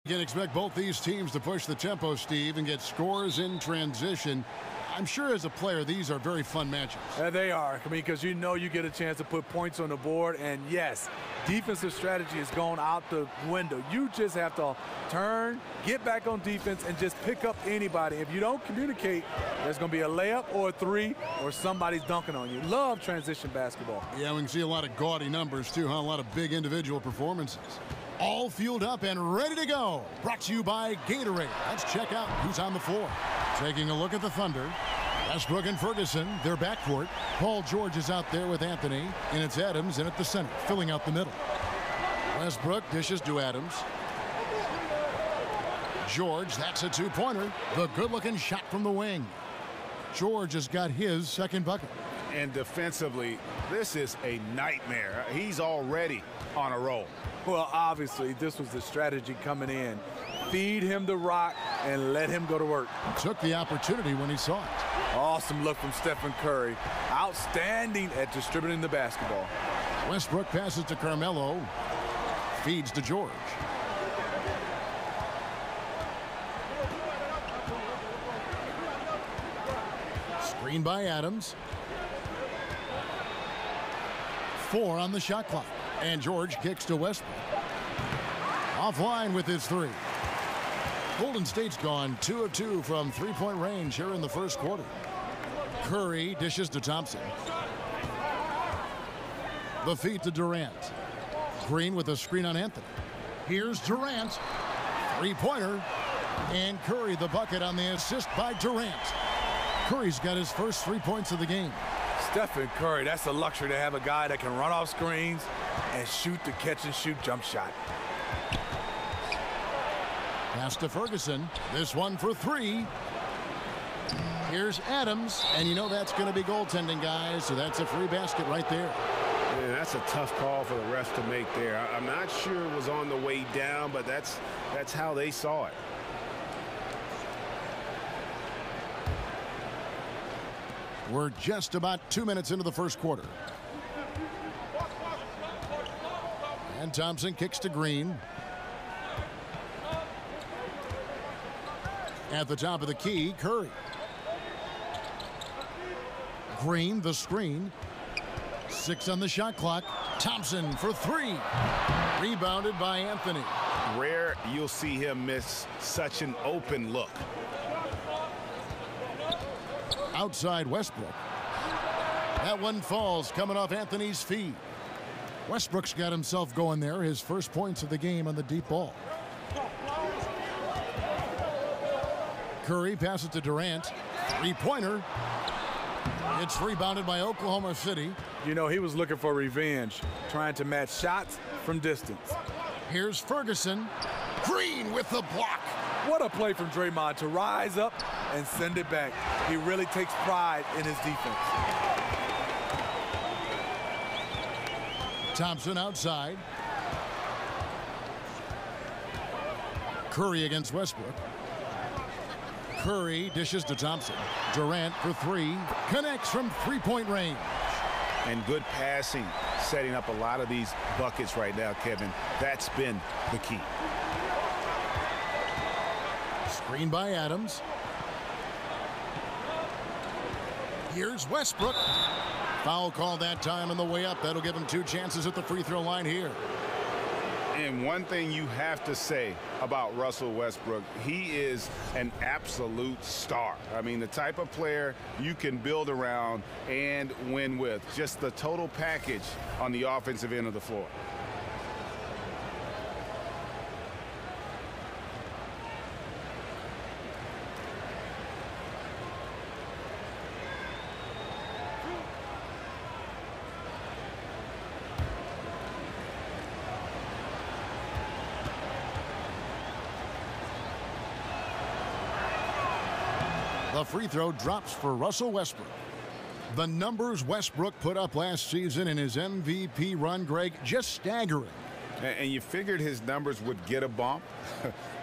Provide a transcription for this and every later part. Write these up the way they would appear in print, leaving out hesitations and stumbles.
You can expect both these teams to push the tempo, Steve, and get scores in transition. I'm sure as a player, these are very fun matchups. They are. I mean, because you know you get a chance to put points on the board. And, yes, defensive strategy is going out the window. You just have to turn, get back on defense, and just pick up anybody. If you don't communicate, there's going to be a layup or a three or somebody's dunking on you. Love transition basketball. Yeah, we can see a lot of gaudy numbers, too, huh? A lot of big individual performances. All fueled up and ready to go. Brought to you by Gatorade. Let's check out who's on the floor. Taking a look at the Thunder. Westbrook and Ferguson, their backcourt. Paul George is out there with Anthony, and it's Adams in at the center, filling out the middle. Westbrook dishes to Adams. George, that's a two-pointer. The good-looking shot from the wing. George has got his second bucket. And defensively, this is a nightmare. He's already on a roll. Well, obviously, this was the strategy coming in. Feed him the rock and let him go to work. Took the opportunity when he saw it. Awesome look from Stephen Curry. Outstanding at distributing the basketball. Westbrook passes to Carmelo. Feeds to George. Screen by Adams. 4 on the shot clock. And George kicks to Westbrook. Offline with his three. Golden State's gone 2 of 2 from three-point range here in the first quarter. Curry dishes to Thompson. The feed to Durant. Green with a screen on Anthony. Here's Durant. Three-pointer. And Curry the bucket on the assist by Durant. Curry's got his first 3 points of the game. Stephen Curry, that's a luxury to have a guy that can run off screens and shoot the catch-and-shoot jump shot. Pass to Ferguson. This one for 3. Here's Adams. And you know that's going to be goaltending, guys. So that's a free basket right there. Man, that's a tough call for the refs to make there. I'm not sure it was on the way down, but that's how they saw it. We're just about 2 minutes into the first quarter. And Thompson kicks to Green. At the top of the key, Curry. Green, the screen. 6 on the shot clock. Thompson for 3. Rebounded by Anthony. Rare you'll see him miss such an open look. Outside Westbrook. That one falls coming off Anthony's feet. Westbrook's got himself going there. His first points of the game on the deep ball. Curry passes to Durant. Three-pointer. It's rebounded by Oklahoma City. You know, he was looking for revenge, trying to match shots from distance. Here's Ferguson. Green with the block. What a play from Draymond to rise up and send it back. He really takes pride in his defense. Thompson outside. Curry against Westbrook. Curry dishes to Thompson. Durant for 3. Connects from three-point range. And good passing, setting up a lot of these buckets right now, Kevin. That's been the key. Screen by Adams. Here's Westbrook. Foul call that time on the way up. That'll give him 2 chances at the free throw line here. And one thing you have to say about Russell Westbrook, he is an absolute star. I mean, the type of player you can build around and win with. Just the total package on the offensive end of the floor. The free throw drops for Russell Westbrook. The numbers Westbrook put up last season in his MVP run, Greg, just staggering. And you figured his numbers would get a bump,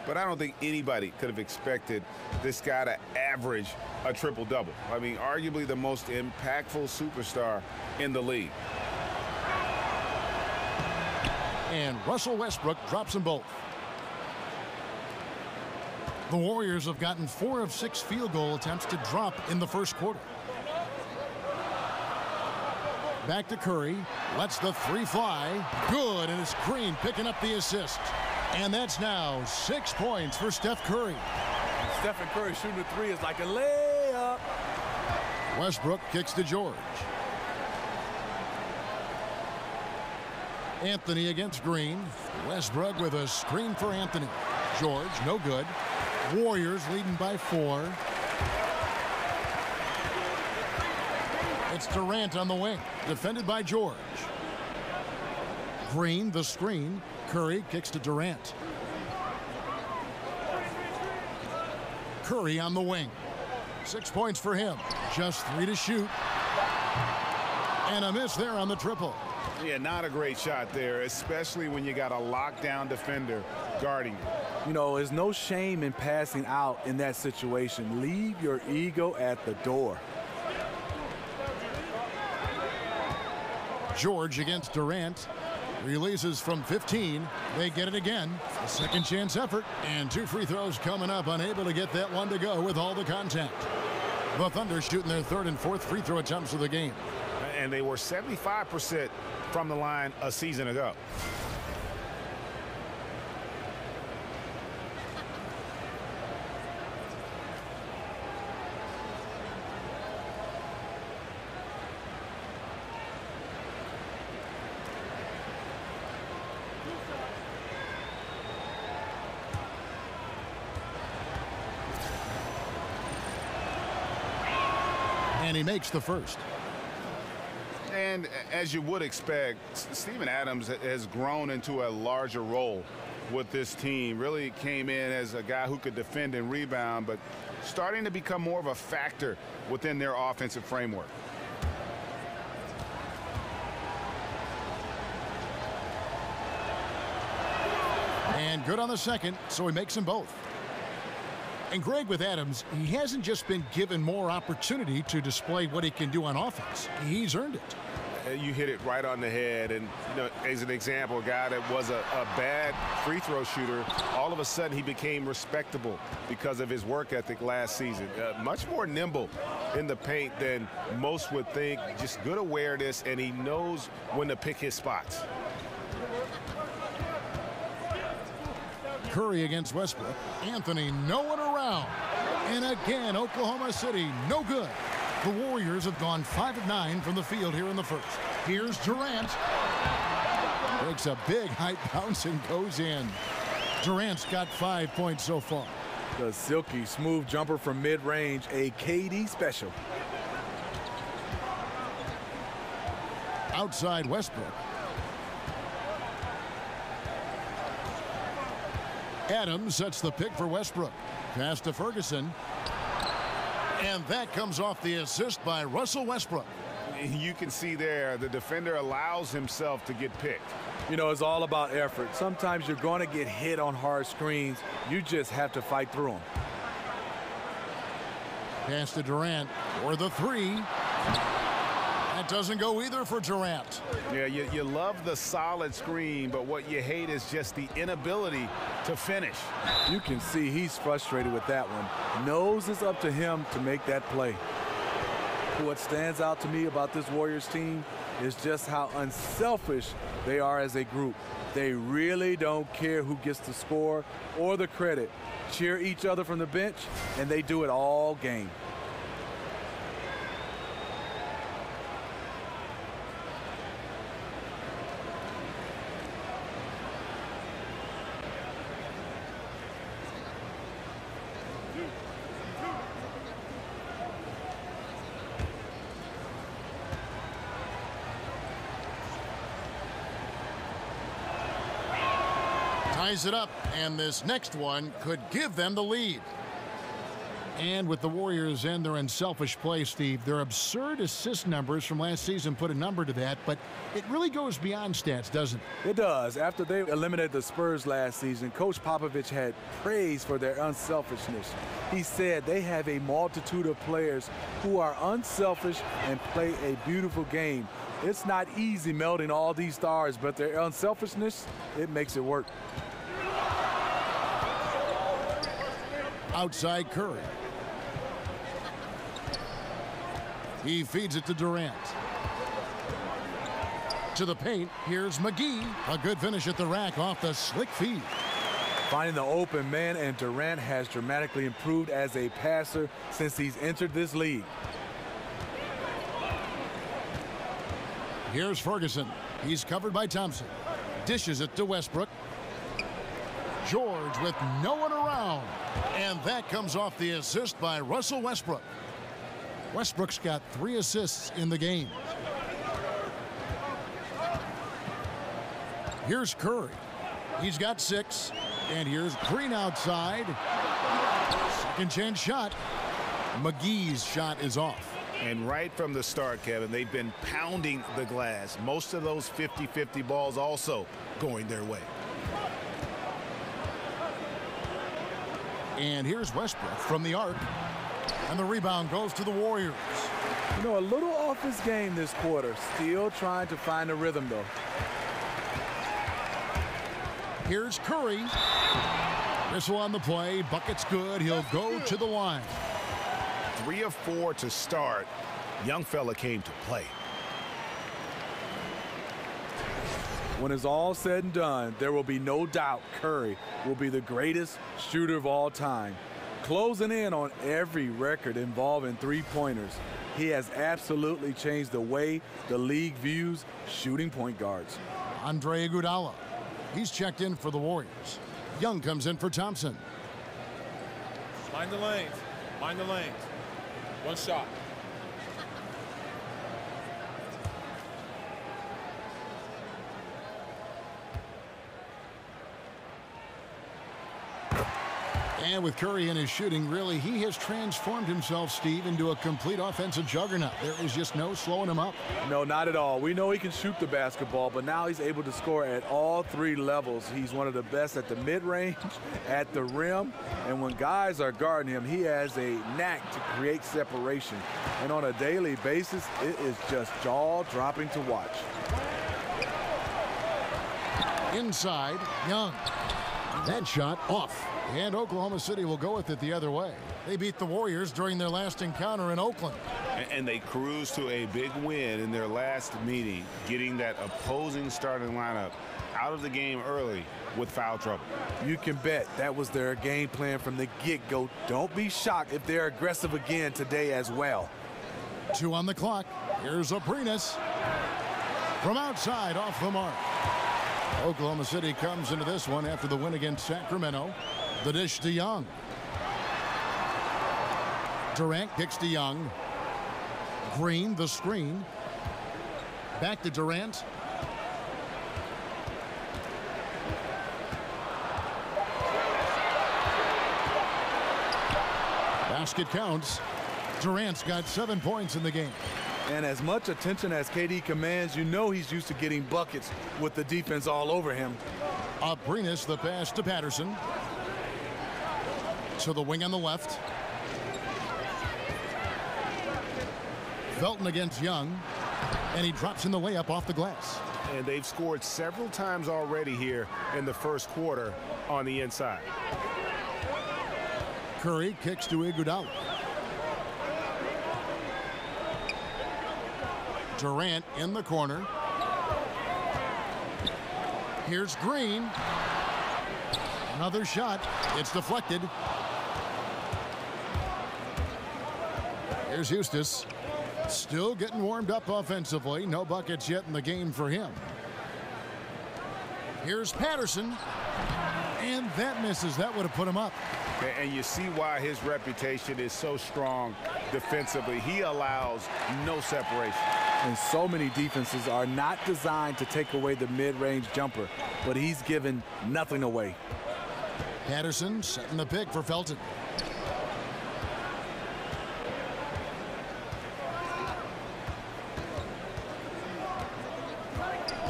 but I don't think anybody could have expected this guy to average a triple-double. I mean, arguably the most impactful superstar in the league. And Russell Westbrook drops them both. The Warriors have gotten 4 of 6 field goal attempts to drop in the first quarter. Back to Curry. Lets the 3 fly. Good, and it's Green picking up the assist. And that's now 6 points for Steph Curry. And Stephen Curry shooting the 3 is like a layup. Westbrook kicks to George. Anthony against Green. Westbrook with a screen for Anthony. George, no good. Warriors leading by 4. It's Durant on the wing, defended by George. Green, the screen. Curry kicks to Durant. Curry on the wing. 6 points for him. Just 3 to shoot. And a miss there on the triple. Yeah, not a great shot there, especially when you got a lockdown defender guarding you. You know, there's no shame in passing out in that situation. Leave your ego at the door. George against Durant. Releases from 15. They get it again. A second chance effort. And 2 free throws coming up. Unable to get that one to go with all the contact. The Thunder shooting their 3rd and 4th free throw attempts of the game. And they were 75% from the line a season ago. And he makes the first. And as you would expect, Steven Adams has grown into a larger role with this team. Really came in as a guy who could defend and rebound, but starting to become more of a factor within their offensive framework. And good on the second, so he makes them both. And Greg, with Adams, he hasn't just been given more opportunity to display what he can do on offense. He's earned it. You hit it right on the head. And, you know, as an example, a guy that was a bad free throw shooter, all of a sudden he became respectable because of his work ethic last season. Much more nimble in the paint than most would think. Just good awareness, and he knows when to pick his spots. Curry against Westbrook. Anthony, no one around. And again, Oklahoma City, no good. The Warriors have gone 5 of 9 from the field here in the first. Here's Durant. Takes a big high bounce and goes in. Durant's got 5 points so far. The silky smooth jumper from mid-range, a KD special. Outside Westbrook. Adams sets the pick for Westbrook. Pass to Ferguson. And that comes off the assist by Russell Westbrook. You can see there the defender allows himself to get picked. You know, it's all about effort. Sometimes you're going to get hit on hard screens. You just have to fight through them. Pass to Durant for the 3. That doesn't go either for Durant. Yeah, you love the solid screen, but what you hate is just the inability to finish. You can see he's frustrated with that one. Knows it's up to him to make that play. What stands out to me about this Warriors team is just how unselfish they are as a group. They really don't care who gets the score or the credit. Cheer each other from the bench, and they do it all game. Ties it up, and this next one could give them the lead. And with the Warriors and their unselfish play, Steve, their absurd assist numbers from last season put a number to that, but it really goes beyond stats, doesn't it? It does. After they eliminated the Spurs last season, Coach Popovich had praise for their unselfishness. He said they have a multitude of players who are unselfish and play a beautiful game. It's not easy melding all these stars, but their unselfishness, it makes it work. Outside Curry. He feeds it to Durant. To the paint, here's McGee. A good finish at the rack off the slick feed. Finding the open man, and Durant has dramatically improved as a passer since he's entered this league. Here's Ferguson. He's covered by Thompson. Dishes it to Westbrook. George with no one around. And that comes off the assist by Russell Westbrook. Westbrook's got 3 assists in the game. Here's Curry. He's got 6. And here's Green outside. Second chance shot. McGee's shot is off. And right from the start, Kevin, they've been pounding the glass. Most of those 50-50 balls also going their way. And here's Westbrook from the arc. And the rebound goes to the Warriors. You know, a little off his game this quarter. Still trying to find a rhythm, though. Here's Curry. Whistle on the play. Bucket's good. He'll go to the line. 3 of 4 to start. Young fella came to play. When it's all said and done, there will be no doubt Curry will be the greatest shooter of all time. Closing in on every record involving three-pointers, he has absolutely changed the way the league views shooting point guards. Andre Iguodala. He's checked in for the Warriors. Young comes in for Thompson. Mind the lanes. Mind the lanes. One shot. And with Curry in his shooting, really, he has transformed himself, Steve, into a complete offensive juggernaut. There is just no slowing him up. No, not at all. We know he can shoot the basketball, but now he's able to score at all 3 levels. He's one of the best at the mid-range, at the rim, and when guys are guarding him, he has a knack to create separation. And on a daily basis, it is just jaw-dropping to watch. Inside, Young. That shot off. And Oklahoma City will go with it the other way. They beat the Warriors during their last encounter in Oakland. And they cruised to a big win in their last meeting, getting that opposing starting lineup out of the game early with foul trouble. You can bet that was their game plan from the get-go. Don't be shocked if they're aggressive again today as well. 2 on the clock. Here's Aprinas. From outside, off the mark. Oklahoma City comes into this one after the win against Sacramento. The dish to Young. Durant kicks to Young. Green, the screen. Back to Durant. Basket counts. Durant's got 7 points in the game. And as much attention as KD commands, you know he's used to getting buckets with the defense all over him. Aprinas, the pass to Patterson. To the wing on the left. Felton against Young. And he drops in the layup off the glass. And they've scored several times already here in the first quarter on the inside. Curry kicks to Iguodala. Durant in the corner. Here's Green. Another shot. It's deflected. Here's Eustace. Still getting warmed up offensively. No buckets yet in the game for him. Here's Patterson. And that misses. That would have put him up. And you see why his reputation is so strong defensively. He allows no separation. And so many defenses are not designed to take away the mid-range jumper, but he's given nothing away. Patterson setting the pick for Felton.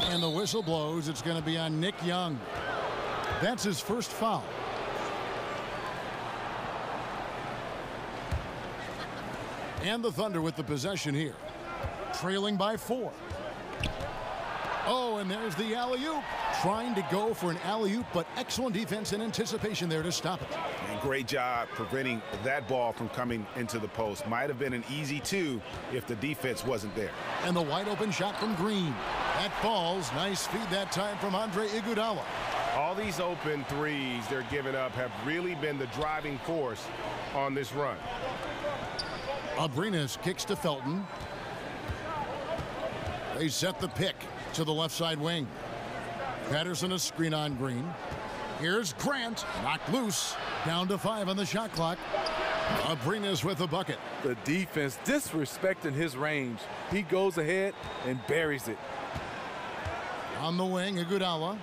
And the whistle blows. It's going to be on Nick Young. That's his first foul. And the Thunder with the possession here. Trailing by 4. Oh, and there's the alley-oop. Trying to go for an alley-oop, but excellent defense and anticipation there to stop it. And great job preventing that ball from coming into the post. Might have been an easy two if the defense wasn't there. And the wide open shot from Green. That falls. Nice feed that time from Andre Iguodala. All these open threes they're giving up have really been the driving force on this run. Abrines kicks to Felton. They set the pick to the left side wing. Patterson a screen on Green. Here's Grant, knocked loose. Down to 5 on the shot clock. Abrines with the bucket. The defense disrespecting his range. He goes ahead and buries it. On the wing, Iguodala.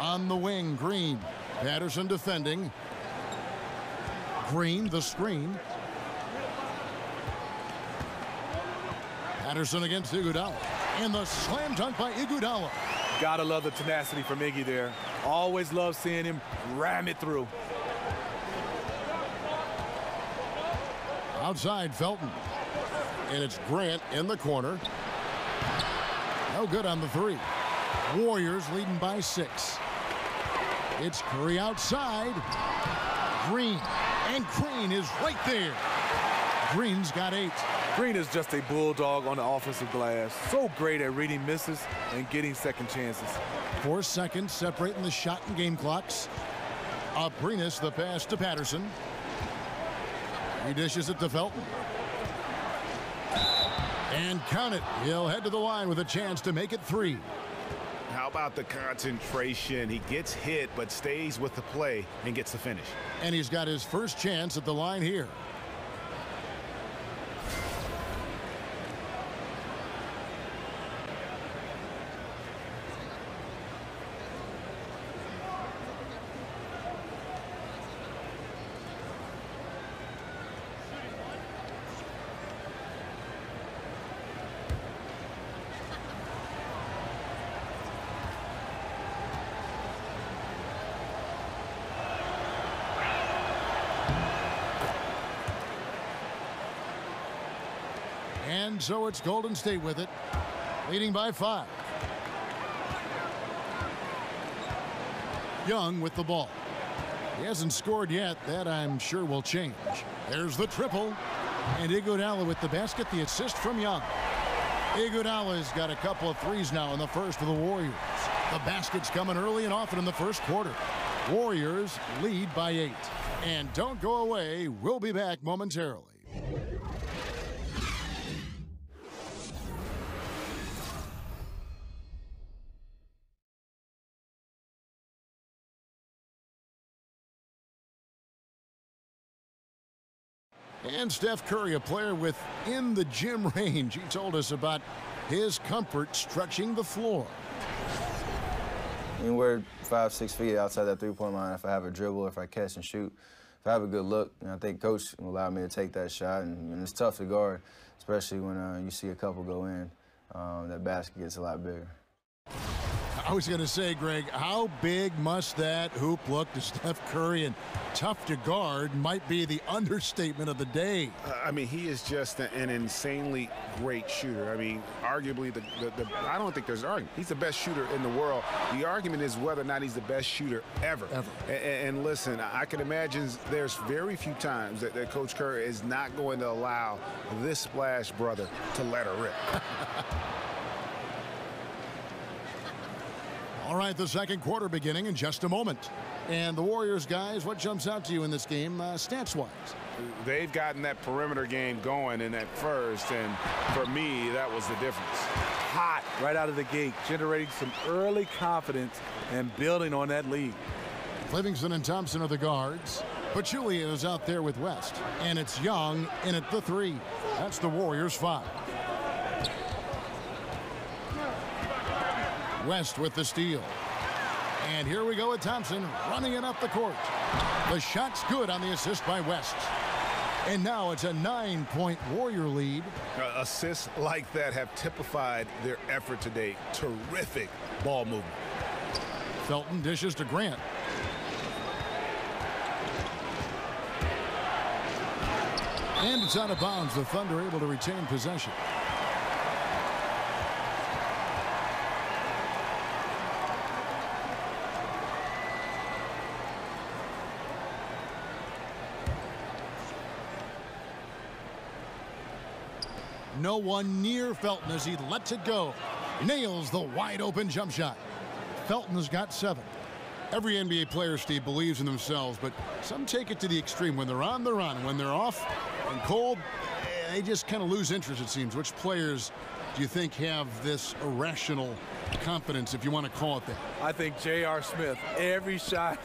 On the wing, Green. Patterson defending. Green, the screen. Patterson against Iguodala. And the slam dunk by Iguodala. Gotta love the tenacity from Iggy there. Always love seeing him ram it through. Outside, Felton. And it's Grant in the corner. No good on the three. Warriors leading by 6. It's Curry outside. Green. And Green is right there. Green's got 8. Green is just a bulldog on the offensive glass. So great at reading misses and getting second chances. 4 seconds separating the shot and game clocks. Abrines the pass to Patterson. He dishes it to Felton. And count it. He'll head to the line with a chance to make it 3. How about the concentration? He gets hit but stays with the play and gets the finish. And he's got his first chance at the line here. And so it's Golden State with it, leading by 5. Young with the ball. He hasn't scored yet. That, I'm sure, will change. There's the triple. And Iguodala with the basket, the assist from Young. Iguodala's got a couple of threes now in the first for the Warriors. The basket's coming early and often in the first quarter. Warriors lead by 8. And don't go away. We'll be back momentarily. And Steph Curry, a player within the gym range. He told us about his comfort stretching the floor. Anywhere 5-6 feet outside that three-point line, if I have a dribble, if I catch and shoot, if I have a good look, and I think Coach will allow me to take that shot. And it's tough to guard, especially when you see a couple go in. That basket gets a lot bigger. I was going to say, Greg, how big must that hoop look to Steph Curry? And tough to guard might be the understatement of the day. I mean, he is just an insanely great shooter. I mean, arguably, I don't think there's an argument. He's the best shooter in the world. The argument is whether or not he's the best shooter ever. And listen, I can imagine there's very few times that Coach Curry is not going to allow this splash brother to let her rip. All right, the second quarter beginning in just a moment. And the Warriors, guys, what jumps out to you in this game stats-wise? They've gotten that perimeter game going in that first, and for me, that was the difference. Hot right out of the gate, generating some early confidence and building on that lead. Livingston and Thompson are the guards. Pachulia is out there with West. And it's Young in at the 3. That's the Warriors' 5. West with the steal. And here we go with Thompson running it up the court. The shot's good on the assist by West. And now it's a 9-point Warrior lead. Assists like that have typified their effort today. Terrific ball movement. Felton dishes to Grant. And it's out of bounds. The Thunder able to retain possession. No one near Felton as he lets it go. Nails the wide open jump shot. Felton has got 7. Every NBA player, Steve, believes in themselves, but some take it to the extreme. When they're on the run, when they're off and cold, they just kind of lose interest, it seems. Which players do you think have this irrational confidence, if you want to call it that? I think J.R. Smith, every shot,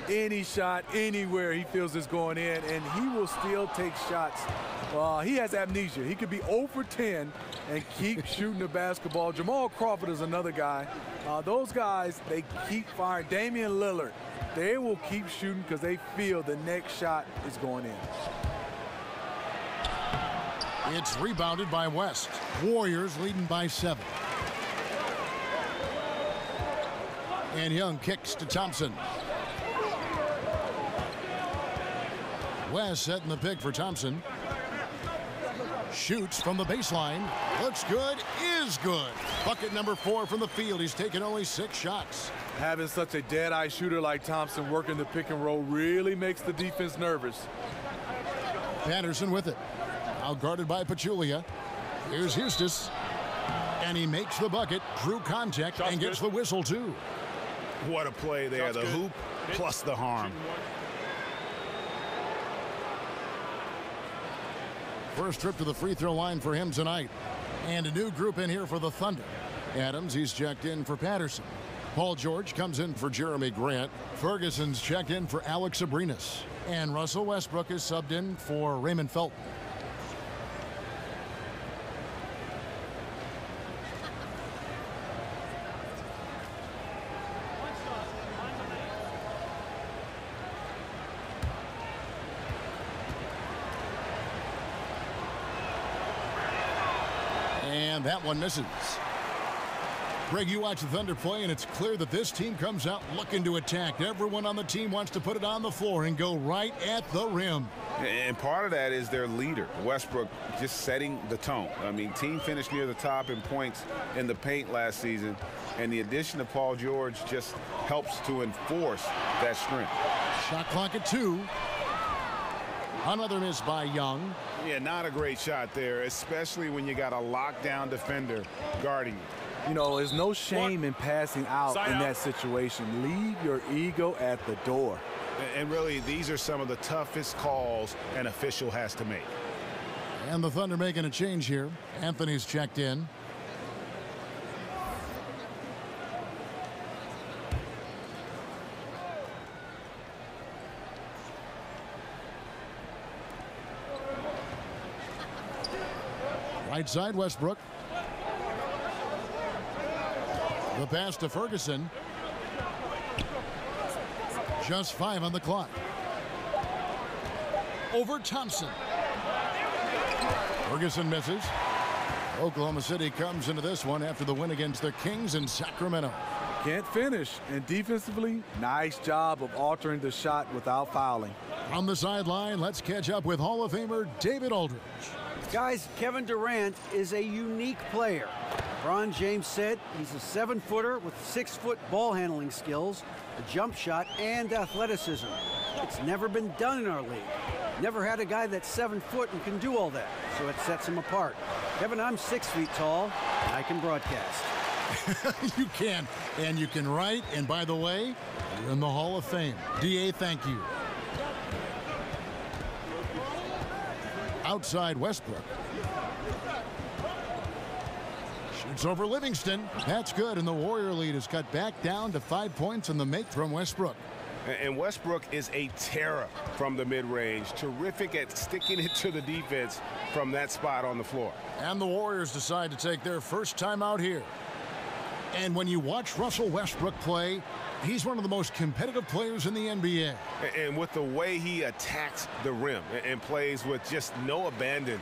any shot, anywhere he feels is going in, and he will still take shots. He has amnesia. He could be 0 for 10 and keep shooting the basketball. Jamal Crawford is another guy. Those guys, they keep firing. Damian Lillard, they will keep shooting because they feel the next shot is going in. It's rebounded by West. Warriors leading by 7. And Young kicks to Thompson. West setting the pick for Thompson. Shoots from the baseline. Looks good, is good. Bucket number 4 from the field. He's taken only 6 shots. Having such a dead-eye shooter like Thompson working the pick and roll really makes the defense nervous. Patterson with it. Now guarded by Pachulia. Here's Eustis. And he makes the bucket, drew contact, and gets the whistle, too. What a play there. The hoop plus the harm. First trip to the free throw line for him tonight. And a new group in here for the Thunder. Adams, he's checked in for Patterson. Paul George comes in for Jeremy Grant. Ferguson's checked in for Alex Abrinas. And Russell Westbrook is subbed in for Raymond Felton. And that one misses. Greg, you watch the Thunder play, and it's clear that this team comes out looking to attack. Everyone on the team wants to put it on the floor and go right at the rim. And part of that is their leader, Westbrook, just setting the tone. I mean, team finished near the top in points in the paint last season, and the addition of Paul George just helps to enforce that strength. Shot clock at 2. Another miss by Young. Yeah, not a great shot there, especially when you got a lockdown defender guarding you. You know, there's no shame in passing out in that situation. Leave your ego at the door. And really, these are some of the toughest calls an official has to make. And the Thunder making a change here. Anthony's checked in. Right side, Westbrook. The pass to Ferguson. Just 5 on the clock. Over Thompson. Ferguson misses. Oklahoma City comes into this one after the win against the Kings in Sacramento. Can't finish, and defensively, nice job of altering the shot without fouling. On the sideline, let's catch up with Hall of Famer David Aldridge. Guys, Kevin Durant is a unique player. LeBron James said he's a 7-footer with 6-foot ball handling skills, a jump shot, and athleticism. It's never been done in our league. Never had a guy that's 7 foot and can do all that, so it sets him apart. Kevin, I'm 6 feet tall, and I can broadcast. You can, and you can write, and by the way, you're in the Hall of Fame. DA, thank you. Outside Westbrook. Shoots over Livingston. That's good, and the Warrior lead is cut back down to 5 points in the make from Westbrook. And Westbrook is a terror from the mid-range. Terrific at sticking it to the defense from that spot on the floor. And the Warriors decide to take their first time out here. And when you watch Russell Westbrook play, he's one of the most competitive players in the NBA. And with the way he attacks the rim and plays with just no abandon,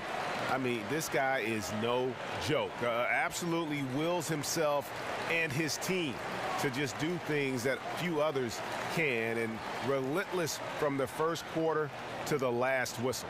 I mean, this guy is no joke. Absolutely wills himself and his team to just do things that few others can, and relentless from the first quarter to the last whistle.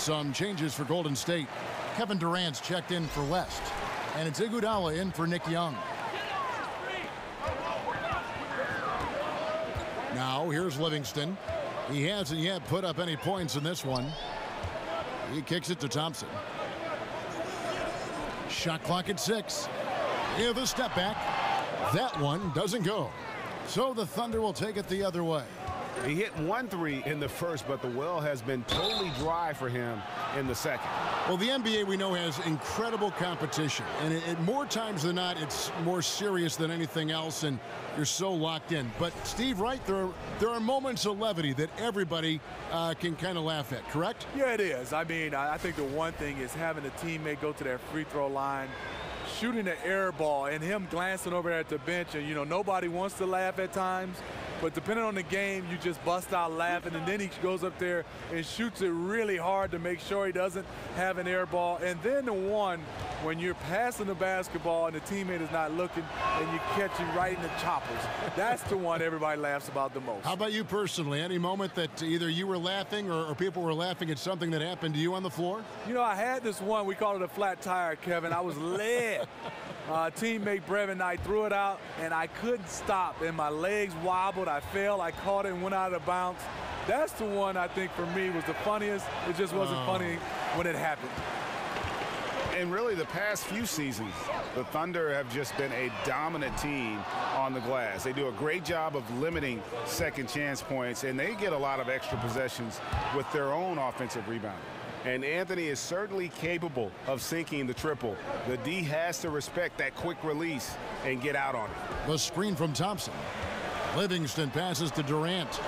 Some changes for Golden State. Kevin Durant's checked in for West. And it's Iguodala in for Nick Young. Now here's Livingston. He hasn't yet put up any points in this one. He kicks it to Thompson. Shot clock at 6. With a step back. That one doesn't go. So the Thunder will take it the other way. He hit 1 3 in the first, but the well has been totally dry for him in the second. Well, the NBA, we know, has incredible competition. And more times than not, it's more serious than anything else, and you're so locked in. But, Steve, right, there are moments of levity that everybody can kind of laugh at, correct? Yeah, it is. I mean, I think the one thing is having a teammate go to their free throw line, shooting an air ball, and him glancing over at the bench. And, you know, nobody wants to laugh at times. But depending on the game, you just bust out laughing, and then he goes up there and shoots it really hard to make sure he doesn't have an air ball. And then the one when you're passing the basketball and the teammate is not looking and you catch him right in the choppers. That's the one everybody laughs about the most. How about you personally? Any moment that either you were laughing or people were laughing at something that happened to you on the floor? You know, I had this one. We call it a flat tire, Kevin. I was led. Teammate Brevin Knight threw it out, and I couldn't stop, and my legs wobbled. I fell, I caught it, and went out of bounds. That's the one I think for me was the funniest. It just wasn't funny when it happened. And really, the past few seasons, the Thunder have just been a dominant team on the glass. They do a great job of limiting second chance points, and they get a lot of extra possessions with their own offensive rebounding. And Anthony is certainly capable of sinking the triple. The D has to respect that quick release and get out on it. The screen from Thompson. Livingston passes to Durant.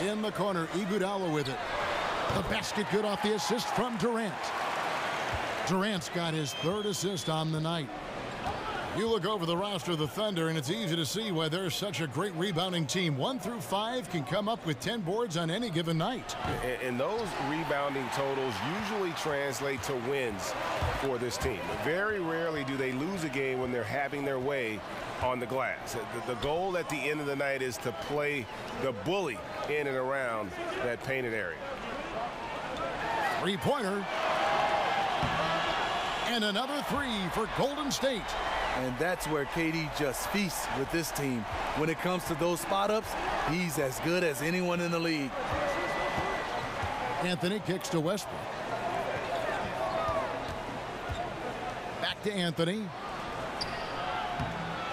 In the corner, Iguodala with it. The basket good off the assist from Durant. Durant's got his 3rd assist on the night. You look over the roster of the Thunder, and it's easy to see why they're such a great rebounding team. 1 through 5 can come up with 10 boards on any given night. And those rebounding totals usually translate to wins for this team. Very rarely do they lose a game when they're having their way on the glass. The goal at the end of the night is to play the bully in and around that painted area. Three-pointer. And another 3 for Golden State. And that's where KD just feasts with this team. When it comes to those spot-ups, he's as good as anyone in the league. Anthony kicks to Westbrook. Back to Anthony.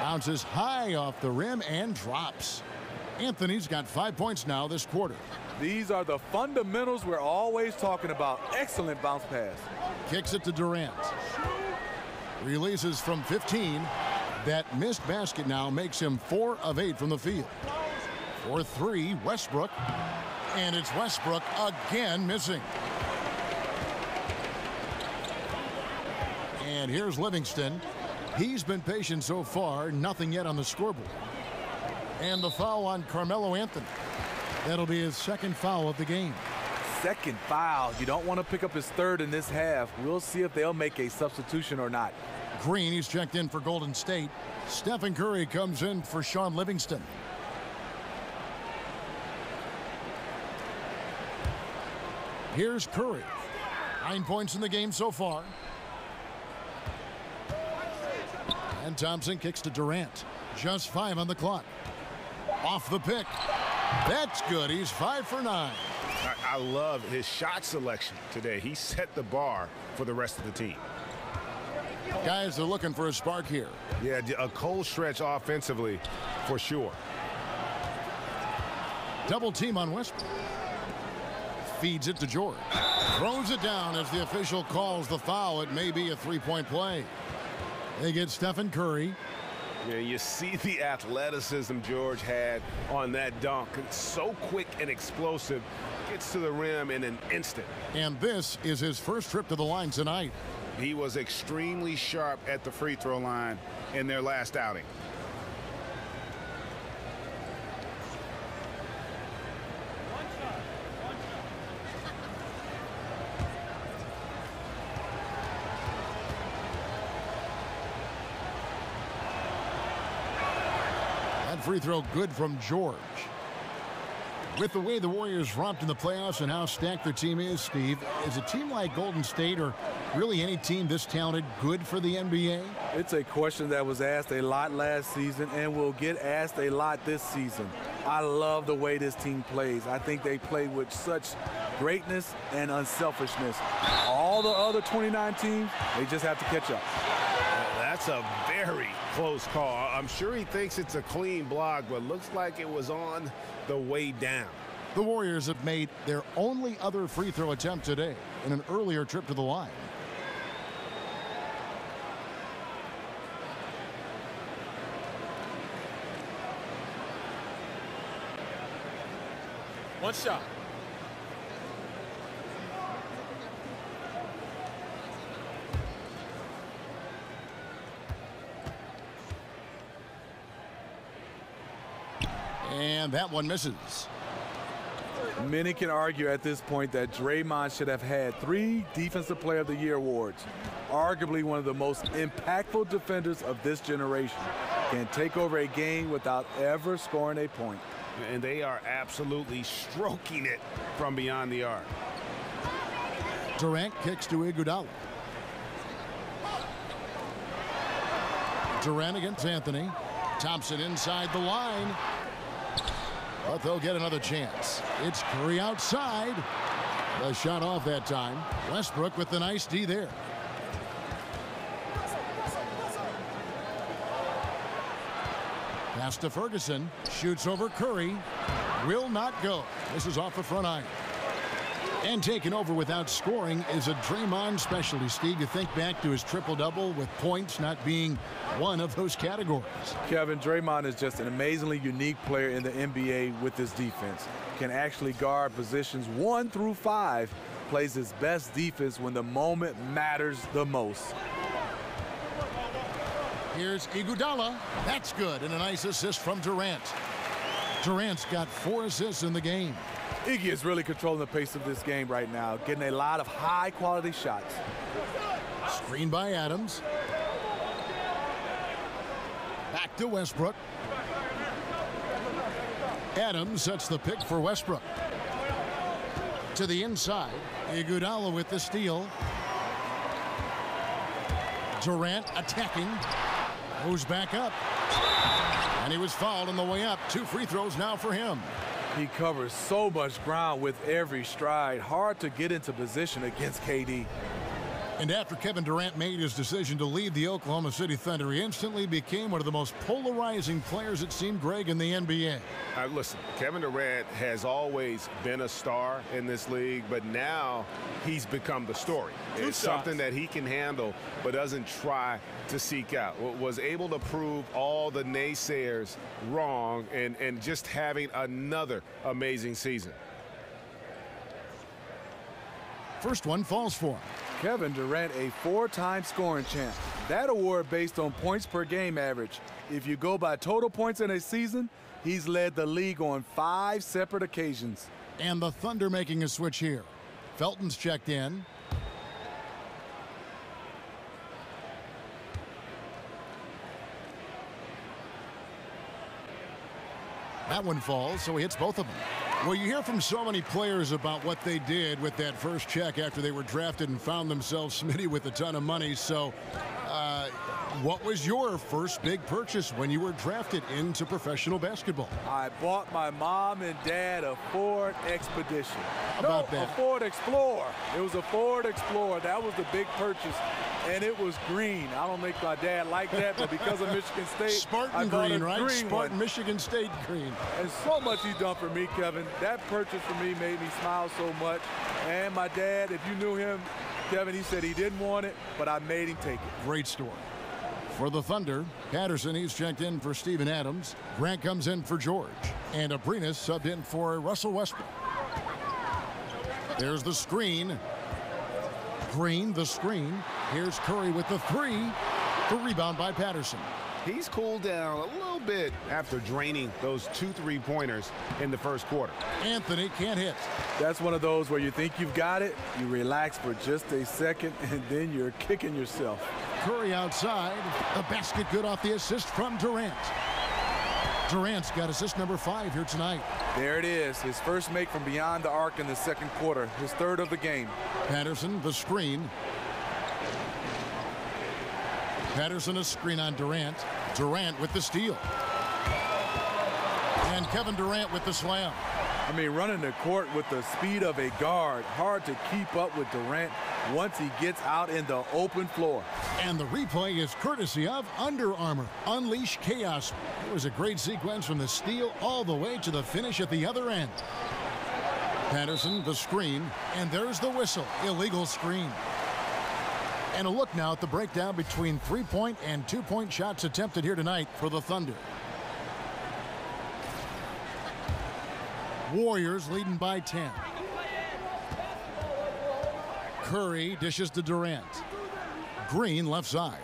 Bounces high off the rim and drops. Anthony's got 5 points now this quarter. These are the fundamentals we're always talking about. Excellent bounce pass. Kicks it to Durant. Releases from 15. That missed basket now makes him 4 of 8 from the field. For 3, Westbrook. And it's Westbrook again missing. And here's Livingston. He's been patient so far. Nothing yet on the scoreboard. And the foul on Carmelo Anthony. That'll be his 2nd foul of the game. 2nd foul. You don't want to pick up his 3rd in this half. We'll see if they'll make a substitution or not. Green, he's checked in for Golden State. Stephen Curry comes in for Sean Livingston. Here's Curry. 9 points in the game so far. And Thompson kicks to Durant. Just 5 on the clock. Off the pick. That's good. He's 5 for 9. I love his shot selection today. He set the bar for the rest of the team. Guys are looking for a spark here. Yeah, a cold stretch offensively for sure. Double team on Westbrook. Feeds it to George. Throws it down as the official calls the foul. It may be a 3-point play. They get Stephen Curry. Yeah, you see the athleticism George had on that dunk. It's so quick and explosive. Gets to the rim in an instant. And this is his first trip to the line tonight. He was extremely sharp at the free throw line in their last outing. Free throw good from George. With the way the Warriors romped in the playoffs and how stacked their team is, Steve, is a team like Golden State or really any team this talented good for the NBA? It's a question that was asked a lot last season and will get asked a lot this season. I love the way this team plays. I think they play with such greatness and unselfishness. All the other 29 teams, they just have to catch up. That's a very close call. I'm sure he thinks it's a clean block, but looks like it was on the way down. The Warriors have made their only other free throw attempt today in an earlier trip to the line. One shot. And that one misses. Many can argue at this point that Draymond should have had 3 Defensive Player of the Year awards. Arguably one of the most impactful defenders of this generation. Can take over a game without ever scoring a point. And they are absolutely stroking it from beyond the arc. Durant kicks to Iguodala. Durant against Anthony. Thompson inside the line. But they'll get another chance. It's Curry outside. The shot off that time. Westbrook with the nice D there. Pass to Ferguson. Shoots over Curry. Will not go. This is off the front iron. And taken over without scoring is a Draymond specialty. Steve, you think back to his triple-double with points not being one of those categories. Kevin, Draymond is just an amazingly unique player in the NBA with his defense. Can actually guard positions 1 through 5. Plays his best defense when the moment matters the most. Here's Iguodala. That's good. And a nice assist from Durant. Durant's got 4 assists in the game. Iggy is really controlling the pace of this game right now, getting a lot of high-quality shots. Screen by Adams. Back to Westbrook. Adams sets the pick for Westbrook. To the inside. Iguodala with the steal. Durant attacking. Moves back up. And he was fouled on the way up. 2 free throws now for him. He covers so much ground with every stride. Hard to get into position against KD. And after Kevin Durant made his decision to leave the Oklahoma City Thunder, he instantly became one of the most polarizing players, it seemed, Greg, in the NBA. Listen, Kevin Durant has always been a star in this league, but now he's become the story. It's something that he can handle, but doesn't try to seek out. Was able to prove all the naysayers wrong and just having another amazing season. First one falls for him. Kevin Durant, a 4-time scoring champ. That award based on points per game average. If you go by total points in a season, he's led the league on 5 separate occasions. And the Thunder making a switch here. Felton's checked in. That one falls, so he hits both of them. Well, you hear from so many players about what they did with that first check after they were drafted and found themselves, Smitty, with a ton of money. So what was your first big purchase when you were drafted into professional basketball? I bought my mom and dad a Ford Expedition. How about that? A Ford Explorer. It was a Ford Explorer. That was the big purchase, and it was green. I don't think my dad liked that, but because of Michigan State, Spartan I bought green, a right? green Spartan one. Michigan State green. And so much he's done for me, Kevin. That purchase for me made me smile so much. And my dad, if you knew him, Kevin, he said he didn't want it, but I made him take it. Great story. For the Thunder, Patterson, he's checked in for Steven Adams. Grant comes in for George. And Abrinas subbed in for Russell Westbrook. There's the screen. Green, the screen. Here's Curry with the 3. The rebound by Patterson. He's cooled down a little bit after draining those 2 3-pointers in the first quarter. Anthony can't hit. That's one of those where you think you've got it, you relax for just a second, and then you're kicking yourself. Curry outside. The basket good off the assist from Durant. Durant's got assist number 5 here tonight. There it is, his first make from beyond the arc in the second quarter, his third of the game. Patterson, the screen. Patterson, a screen on Durant. Durant with the steal. And Kevin Durant with the slam. I mean, running the court with the speed of a guard. Hard to keep up with Durant once he gets out in the open floor. And the replay is courtesy of Under Armour. Unleash chaos. It was a great sequence from the steal all the way to the finish at the other end. Patterson, the screen, and there's the whistle. Illegal screen. And a look now at the breakdown between 3-point and 2-point shots attempted here tonight for the Thunder. Warriors leading by 10. Curry dishes to Durant. Green left side.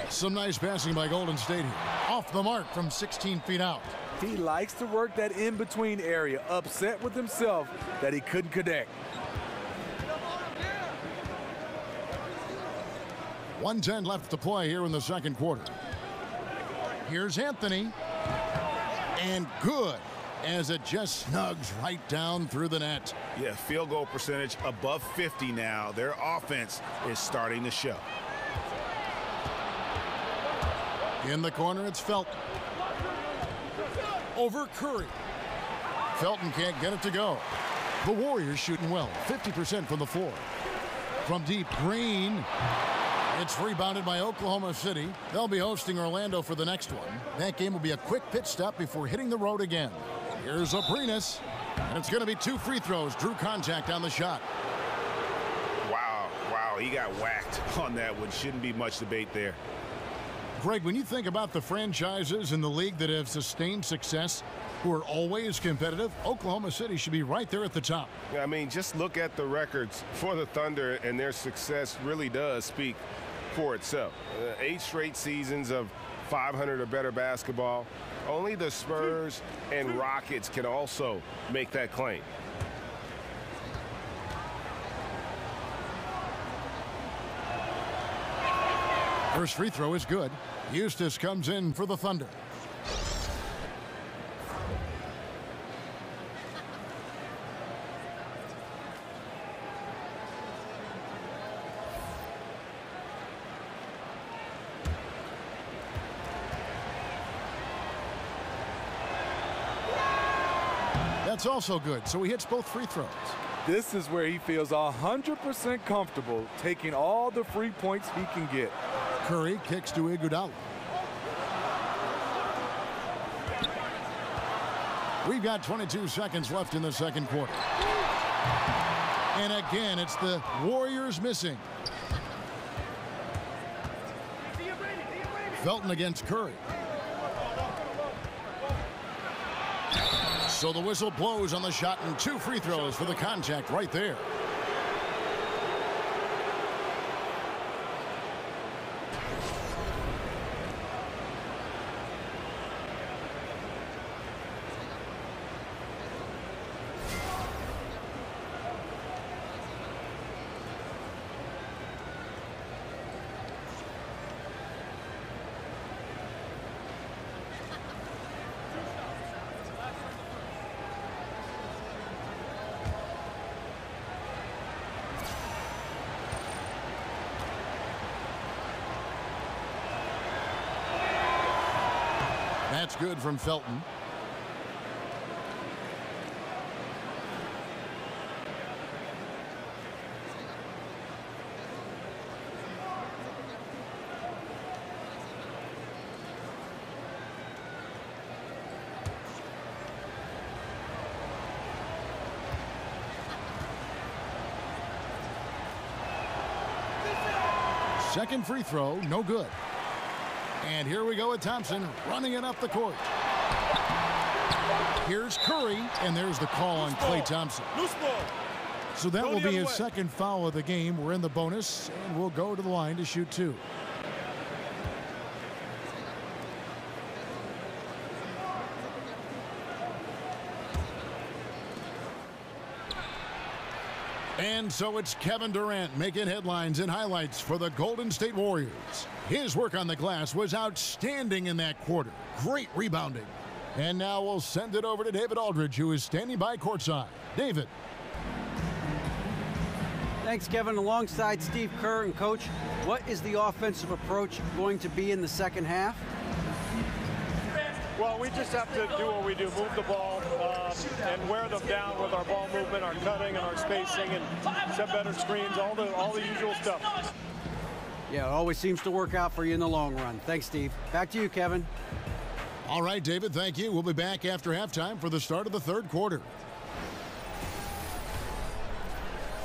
Some nice passing by Golden State here. Off the mark from 16 feet out. He likes to work that in-between area, upset with himself that he couldn't connect. 1:10 left to play here in the second quarter. Here's Anthony. And good, as it just snugs right down through the net. Yeah, field goal percentage above 50 now. Their offense is starting to show. In the corner, it's Felton. Over Curry. Felton can't get it to go. The Warriors shooting well, 50% from the floor. From deep, Green. It's rebounded by Oklahoma City. They'll be hosting Orlando for the next one. That game will be a quick pit stop before hitting the road again. Here's Aprinas, and it's going to be 2 free throws. Drew contact on the shot. Wow, he got whacked on that one. Shouldn't be much debate there. Greg, when you think about the franchises in the league that have sustained success, who are always competitive, Oklahoma City should be right there at the top. I mean, just look at the records for the Thunder, and their success really does speak for itself. 8 straight seasons of 500 or better basketball. Only the Spurs and Rockets can also make that claim. First free throw is good. Eustace comes in for the Thunder. That's also good, so he hits both free throws. This is where he feels 100% comfortable taking all the free points he can get. Curry kicks to Iguodala. We've got 22 seconds left in the second quarter. And again, it's the Warriors missing. Felton against Curry. So the whistle blows on the shot, and 2 free throws for the contact right there. That's good from Felton. Second free throw, no good. And here we go with Thompson running it up the court. Here's Curry, and there's the call on Klay Thompson. Loose ball. So that will be his second foul of the game. We're in the bonus, and we'll go to the line to shoot 2. And so it's Kevin Durant making headlines and highlights for the Golden State Warriors. His work on the glass was outstanding in that quarter. Great rebounding. And now we'll send it over to David Aldridge, who is standing by courtside. David. Thanks, Kevin. Alongside Steve Kerr and Coach, what is the offensive approach going to be in the second half? Well, we just have to do what we do, move the ball and wear them down with our ball movement, our cutting, and our spacing, and set better screens, all the usual stuff. Yeah, it always seems to work out for you in the long run. Thanks, Steve. Back to you, Kevin. All right, David, thank you. We'll be back after halftime for the start of the third quarter.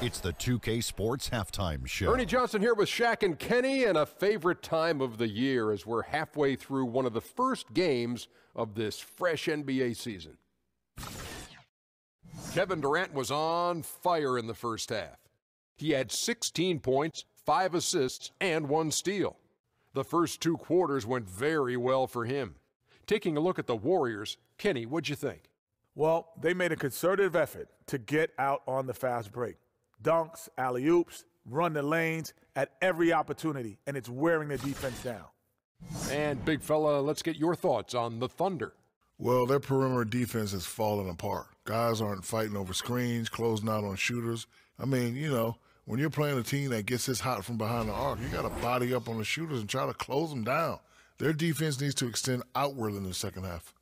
It's the 2K Sports Halftime Show. Ernie Johnson here with Shaq and Kenny, and a favorite time of the year as we're halfway through one of the first games of this fresh NBA season. Kevin Durant was on fire in the first half. He had 16 points, 5 assists, and 1 steal. The first 2 quarters went very well for him. Taking a look at the Warriors, Kenny, what'd you think? Well, they made a concerted effort to get out on the fast break. Dunks, alley-oops, run the lanes at every opportunity, and it's wearing the defense down. And, big fella, let's get your thoughts on the Thunder. Well, their perimeter defense has fallen apart. Guys aren't fighting over screens, closing out on shooters. I mean, you know, when you're playing a team that gets this hot from behind the arc, you got to body up on the shooters and try to close them down. Their defense needs to extend outward in the second half.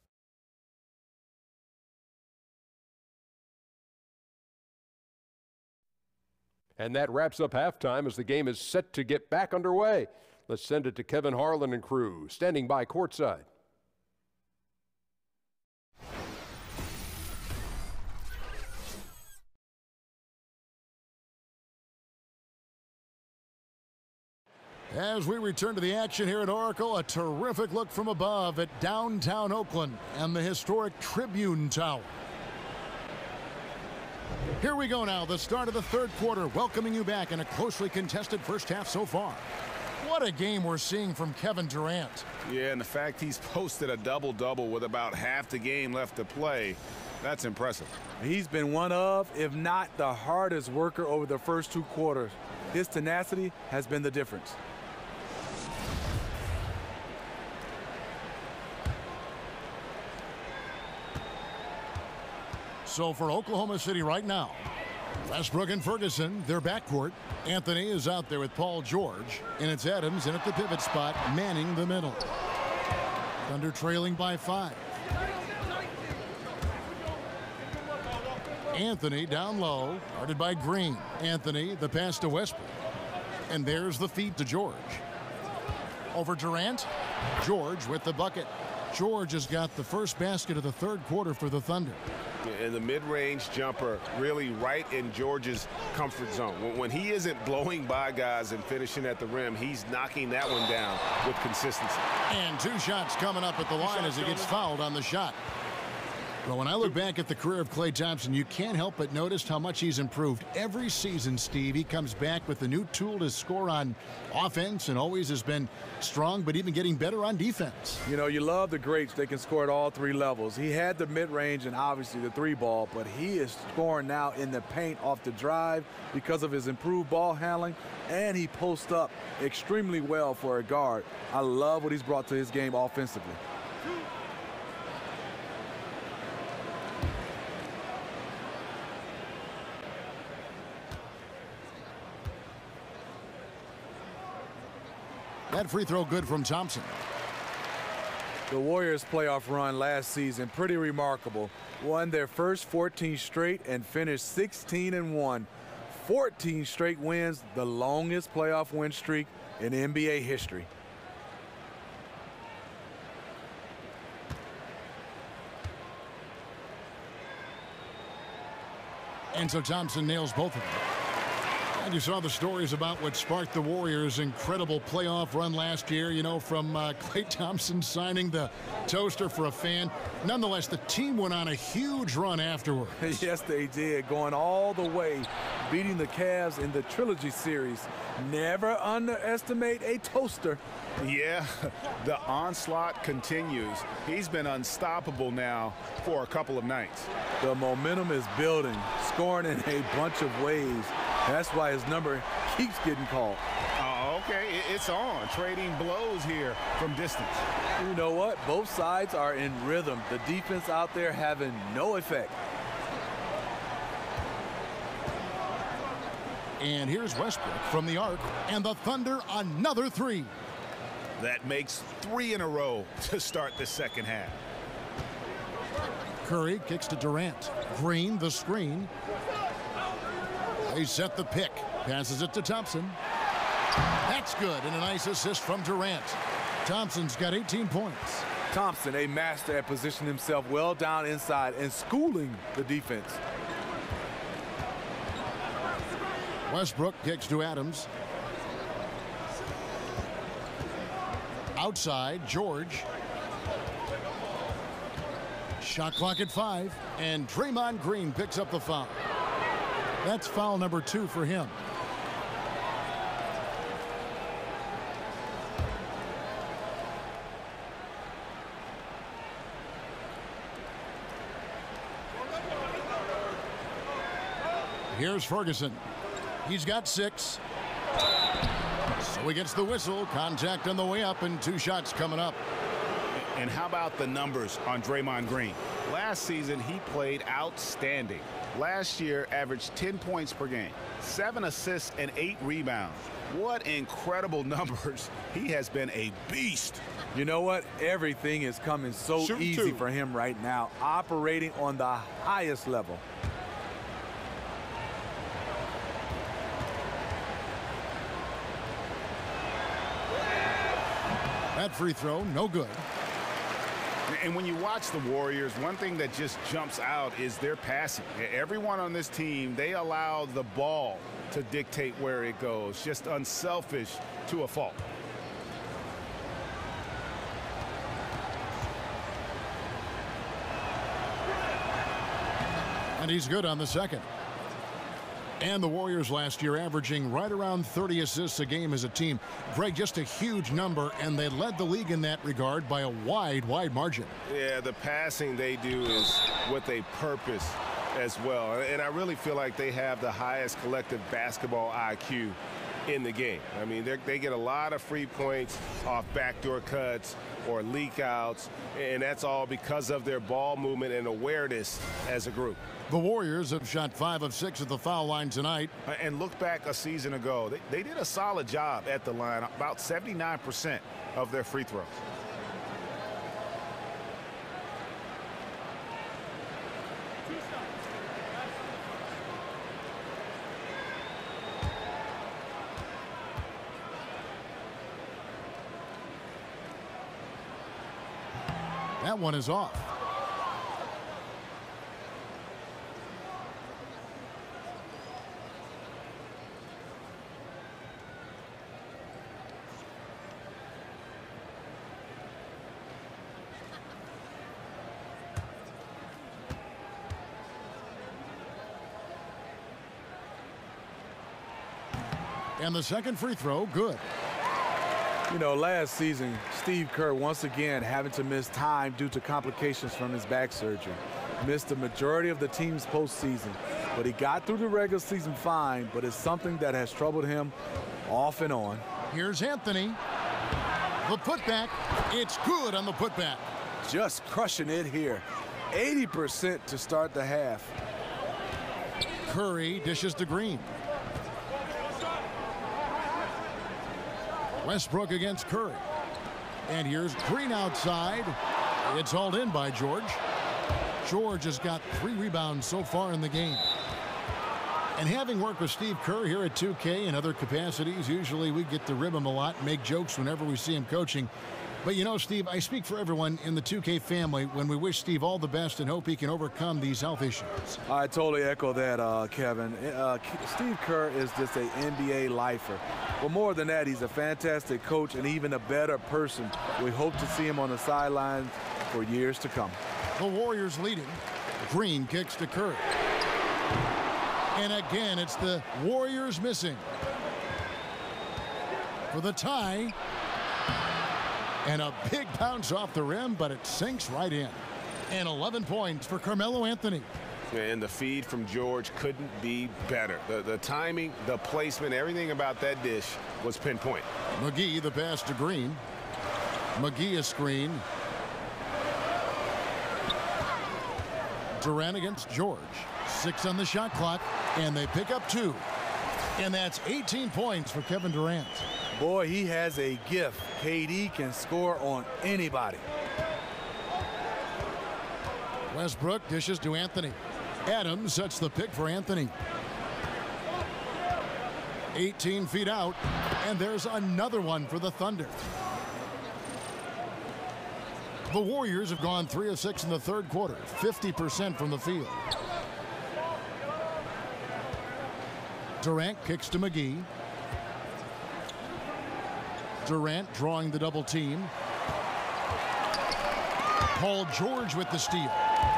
And that wraps up halftime as the game is set to get back underway. Let's send it to Kevin Harlan and crew, standing by courtside. As we return to the action here at Oracle, a terrific look from above at downtown Oakland and the historic Tribune Tower. Here we go now, the start of the third quarter, welcoming you back in a closely contested first half so far. What a game we're seeing from Kevin Durant. Yeah, and the fact he's posted a double-double with about half the game left to play, that's impressive. He's been one of, if not the hardest worker over the first 2 quarters. His tenacity has been the difference. So for Oklahoma City right now, Westbrook and Ferguson, their backcourt. Anthony is out there with Paul George, and it's Adams in at the pivot spot, manning the middle. Thunder trailing by 5. Anthony down low, guarded by Green. Anthony, the pass to Westbrook. And there's the feed to George. Over Durant. George with the bucket. George has got the first basket of the third quarter for the Thunder. And the mid-range jumper really right in George's comfort zone. When he isn't blowing by guys and finishing at the rim, he's knocking that one down with consistency. And 2 shots coming up at the line as he gets fouled on the shot. Well, when I look back at the career of Klay Thompson, you can't help but notice how much he's improved. Every season, Steve, he comes back with a new tool to score on offense and always has been strong, but even getting better on defense. You know, you love the greats. They can score at all 3 levels. He had the mid-range and obviously the 3-ball, but he is scoring now in the paint off the drive because of his improved ball handling, and he posts up extremely well for a guard. I love what he's brought to his game offensively. That free throw good from Thompson. The Warriors' playoff run last season, pretty remarkable. Won their first 14 straight and finished 16-1. 14 straight wins, the longest playoff win streak in NBA history. And so Thompson nails both of them. And you saw the stories about what sparked the Warriors' incredible playoff run last year, you know, from Klay Thompson signing the toaster for a fan. Nonetheless, the team went on a huge run afterwards. Yes, they did, going all the way, beating the Cavs in the Trilogy Series. Never underestimate a toaster. Yeah, the onslaught continues. He's been unstoppable now for a couple of nights. The momentum is building, scoring in a bunch of ways. That's why his number keeps getting called. Okay, it's on. Trading blows here from distance. You know what? Both sides are in rhythm. The defense out there having no effect. And here's Westbrook from the arc, and the Thunder another three. That makes 3 in a row to start the second half. Curry kicks to Durant. Green, the screen. They set the pick. Passes it to Thompson. That's good, and a nice assist from Durant. Thompson's got 18 points. Thompson, a master at positioning himself well down inside and schooling the defense. Westbrook kicks to Adams. Outside, George. Shot clock at 5, and Draymond Green picks up the foul. That's foul number 2 for him. Here's Ferguson. He's got 6. So he gets the whistle. Contact on the way up, and 2 shots coming up. And how about the numbers on Draymond Green? Last season, he played outstanding. Last year, averaged 10 points per game, 7 assists, and 8 rebounds. What incredible numbers. He has been a beast. You know what? Everything is coming so easy for him right now, operating on the highest level. That free throw, no good. And when you watch the Warriors, one thing that just jumps out is their passing. Everyone on this team, they allow the ball to dictate where it goes. Just unselfish to a fault. And he's good on the second. And the Warriors last year averaging right around 30 assists a game as a team. Greg, just a huge number, and they led the league in that regard by a wide margin. Yeah, the passing they do is what they purpose as well. And I really feel like they have the highest collective basketball IQ in the game. I mean, they get a lot of free points off backdoor cuts or leak outs, and that's all because of their ball movement and awareness as a group. The Warriors have shot 5 of 6 at the foul line tonight. And look back a season ago, they did a solid job at the line, about 79% of their free throws. That one is off. And the second free throw, good. You know, last season, Steve Kerr once again having to miss time due to complications from his back surgery. Missed the majority of the team's postseason, but he got through the regular season fine, but it's something that has troubled him off and on. Here's Anthony. The putback, it's good on the putback. Just crushing it here. 80% to start the half. Curry dishes to Green. Westbrook against Curry. And here's Green outside. It's hauled in by George. George has got 3 rebounds so far in the game. And having worked with Steve Kerr here at 2K and other capacities, usually we get to rib him a lot, make jokes whenever we see him coaching. But you know, Steve, I speak for everyone in the 2K family when we wish Steve all the best and hope he can overcome these health issues. I totally echo that, Kevin. Steve Kerr is just an NBA lifer. But more than that, he's a fantastic coach and even a better person. We hope to see him on the sidelines for years to come. The Warriors leading. Green kicks to Curry. And again, it's the Warriors missing. For the tie. And a big bounce off the rim, but it sinks right in. And 11 points for Carmelo Anthony. And the feed from George couldn't be better. The timing, the placement, everything about that dish was pinpoint. McGee, the pass to Green. McGee a screen. Durant against George. 6 on the shot clock, and they pick up 2. And that's 18 points for Kevin Durant. Boy, he has a gift. KD can score on anybody. Westbrook dishes to Anthony. Adams sets the pick for Anthony. 18 feet out, and there's another one for the Thunder. The Warriors have gone 3 of 6 in the third quarter, 50% from the field. Durant kicks to McGee. Durant drawing the double team. Paul George with the steal.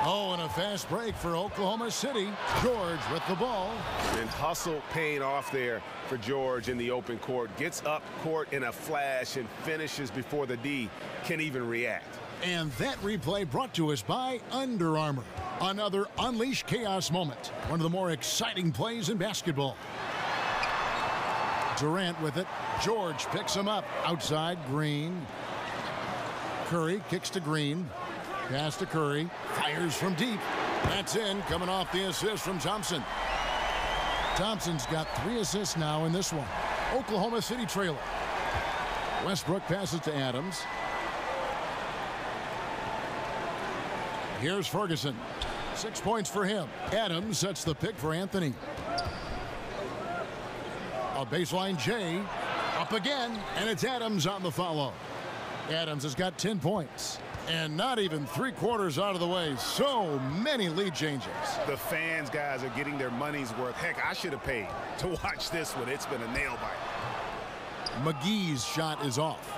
Oh, and a fast break for Oklahoma City. George with the ball. And hustle paying off there for George in the open court. Gets up court in a flash and finishes before the D can even react. And that replay brought to us by Under Armour. Another Unleash Chaos moment. One of the more exciting plays in basketball. Durant with it. George picks him up. Outside, Green. Curry kicks to Green. Pass to Curry. Fires from deep. That's in. Coming off the assist from Thompson. Thompson's got 3 assists now in this one. Oklahoma City trailer. Westbrook passes to Adams. Here's Ferguson. 6 points for him. Adams sets the pick for Anthony. A baseline J. Up again, and it's Adams on the follow. Adams has got 10 points. And not even 3/4 out of the way. So many lead changes. The fans, guys, are getting their money's worth. Heck, I should have paid to watch this one. It's been a nail biter. McGee's shot is off.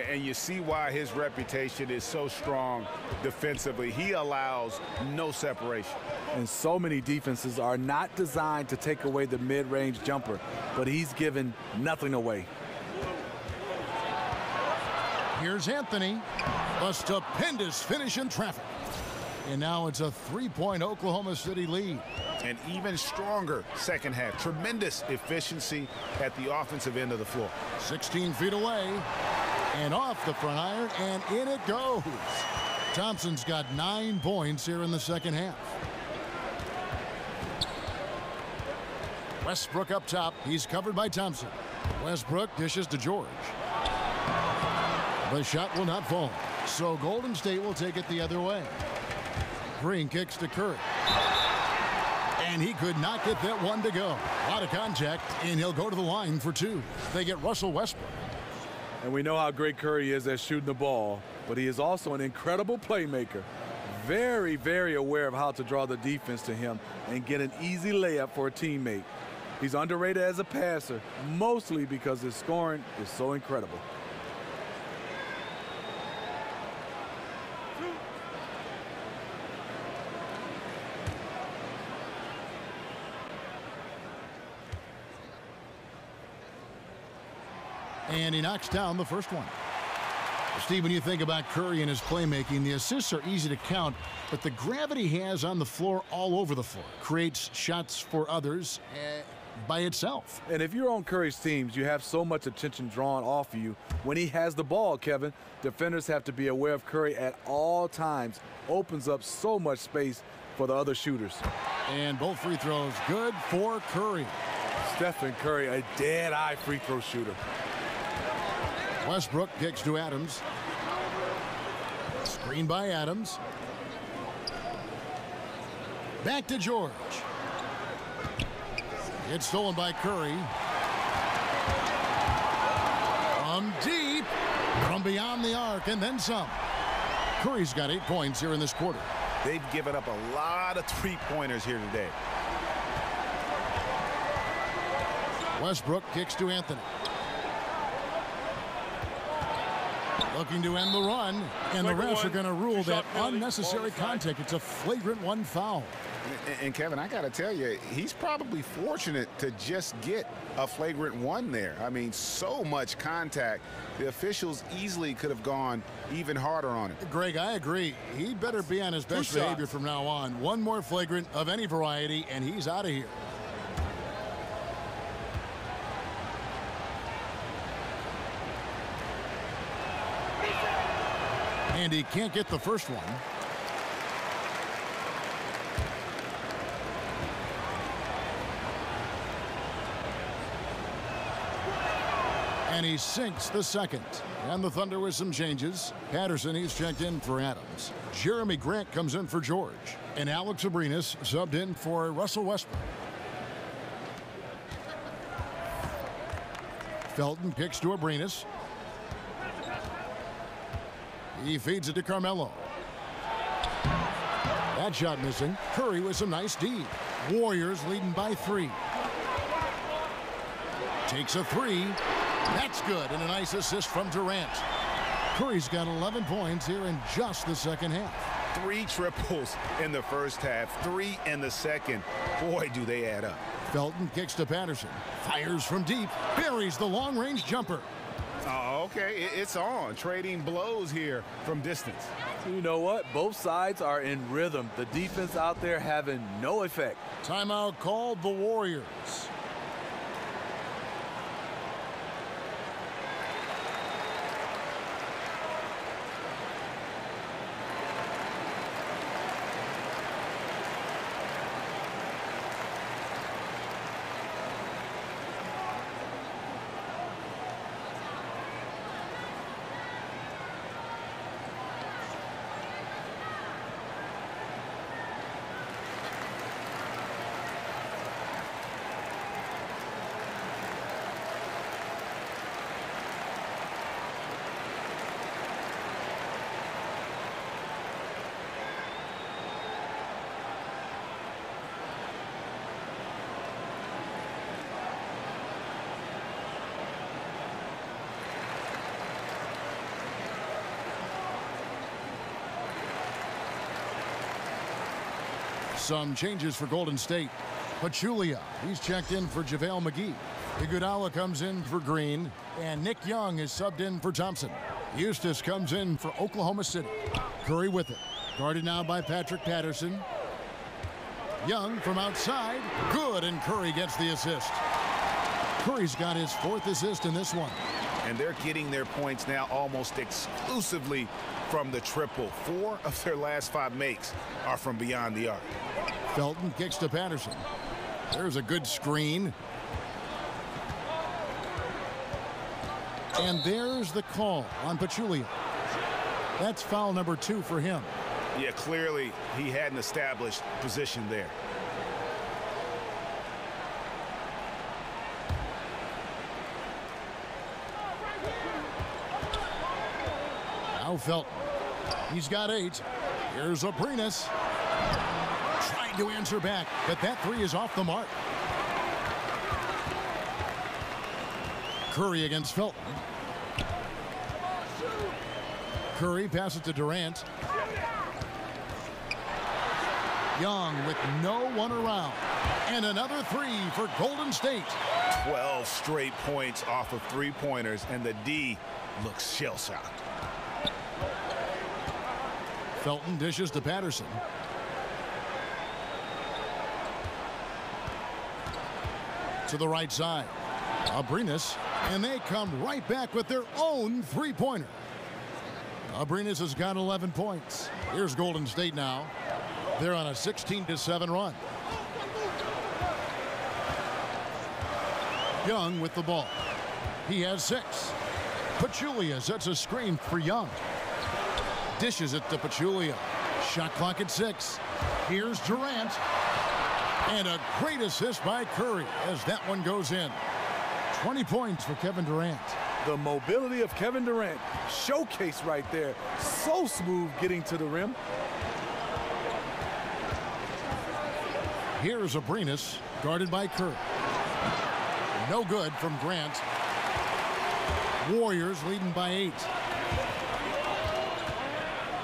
And you see why his reputation is so strong defensively. He allows no separation. And so many defenses are not designed to take away the mid-range jumper, but he's given nothing away. Here's Anthony. A stupendous finish in traffic. And now it's a 3-point Oklahoma City lead. An even stronger second half. Tremendous efficiency at the offensive end of the floor. 16 feet away. And off the front iron, and in it goes. Thompson's got 9 points here in the second half. Westbrook up top. He's covered by Thompson. Westbrook dishes to George. The shot will not fall. So Golden State will take it the other way. Green kicks to Curry. And he could not get that one to go. A lot of contact, and he'll go to the line for 2. They get Russell Westbrook. And we know how great Curry is at shooting the ball, but he is also an incredible playmaker. Very, very aware of how to draw the defense to him and get an easy layup for a teammate. He's underrated as a passer, mostly because his scoring is so incredible. And he knocks down the first one. Steve, when you think about Curry and his playmaking, the assists are easy to count, but the gravity he has on the floor all over the floor creates shots for others by itself. And if you're on Curry's teams, you have so much attention drawn off of you. When he has the ball, Kevin, defenders have to be aware of Curry at all times. Opens up so much space for the other shooters. And both free throws good for Curry. Stephen Curry, a dead-eye free throw shooter. Westbrook kicks to Adams. Screen by Adams. Back to George. It's stolen by Curry. From deep. From from beyond the arc and then some. Curry's got 8 points here in this quarter. They've given up a lot of three-pointers here today. Westbrook kicks to Anthony. Looking to end the run, and the refs are going to rule that unnecessary contact. It's a flagrant 1 foul. And Kevin, I got to tell you, he's probably fortunate to just get a flagrant 1 there. I mean, so much contact. The officials easily could have gone even harder on him. Greg, I agree. He better be on his best behavior from now on. One more flagrant of any variety, and he's out of here. And he can't get the first one. And he sinks the second. And the Thunder with some changes. Patterson, he's checked in for Adams. Jeremy Grant comes in for George. And Alex Abrinas subbed in for Russell Westbrook. Felton kicks to Abrinas. He feeds it to Carmelo. That shot missing. Curry with some nice D. Warriors leading by 3. Takes a 3. That's good, and a nice assist from Durant. Curry's got 11 points here in just the second half. 3 triples in the first half, 3 in the second. Boy, do they add up. Felton kicks to Patterson. Fires from deep. Buries the long-range jumper. Oh, okay, it's on. Trading blows here from distance. You know what? Both sides are in rhythm. The defense out there having no effect. Timeout called the Warriors. Some changes for Golden State. Pachulia, he's checked in for JaVale McGee. Iguodala comes in for Green, and Nick Young is subbed in for Thompson. Eustace comes in for Oklahoma City. Curry with it. Guarded now by Patrick Patterson. Young from outside. Good, and Curry gets the assist. Curry's got his 4th assist in this one. And they're getting their points now almost exclusively from the triple. 4 of their last 5 makes are from beyond the arc. Felton kicks to Patterson. There's a good screen. And there's the call on Pachulia. That's foul number 2 for him. Yeah, clearly he had an established position there. Now Felton. He's got 8. Here's Abrinas. Trying to answer back, but that 3 is off the mark. Curry against Felton. Curry passes to Durant. Young with no one around. And another 3 for Golden State. 12 straight points off of 3-pointers, and the D looks shell-shocked. Felton dishes to Patterson. To the right side. Abrinas, and they come right back with their own 3-pointer. Abrinas has got 11 points. Here's Golden State now. They're on a 16-7 run. Young with the ball. He has 6. Pachulia sets a screen for Young. Dishes it to Pachulia. Shot clock at 6. Here's Durant. And a great assist by Curry as that one goes in. 20 points for Kevin Durant. The mobility of Kevin Durant, showcase right there. So smooth getting to the rim. Here's Abrinas, guarded by Kerr. No good from Grant. Warriors leading by 8.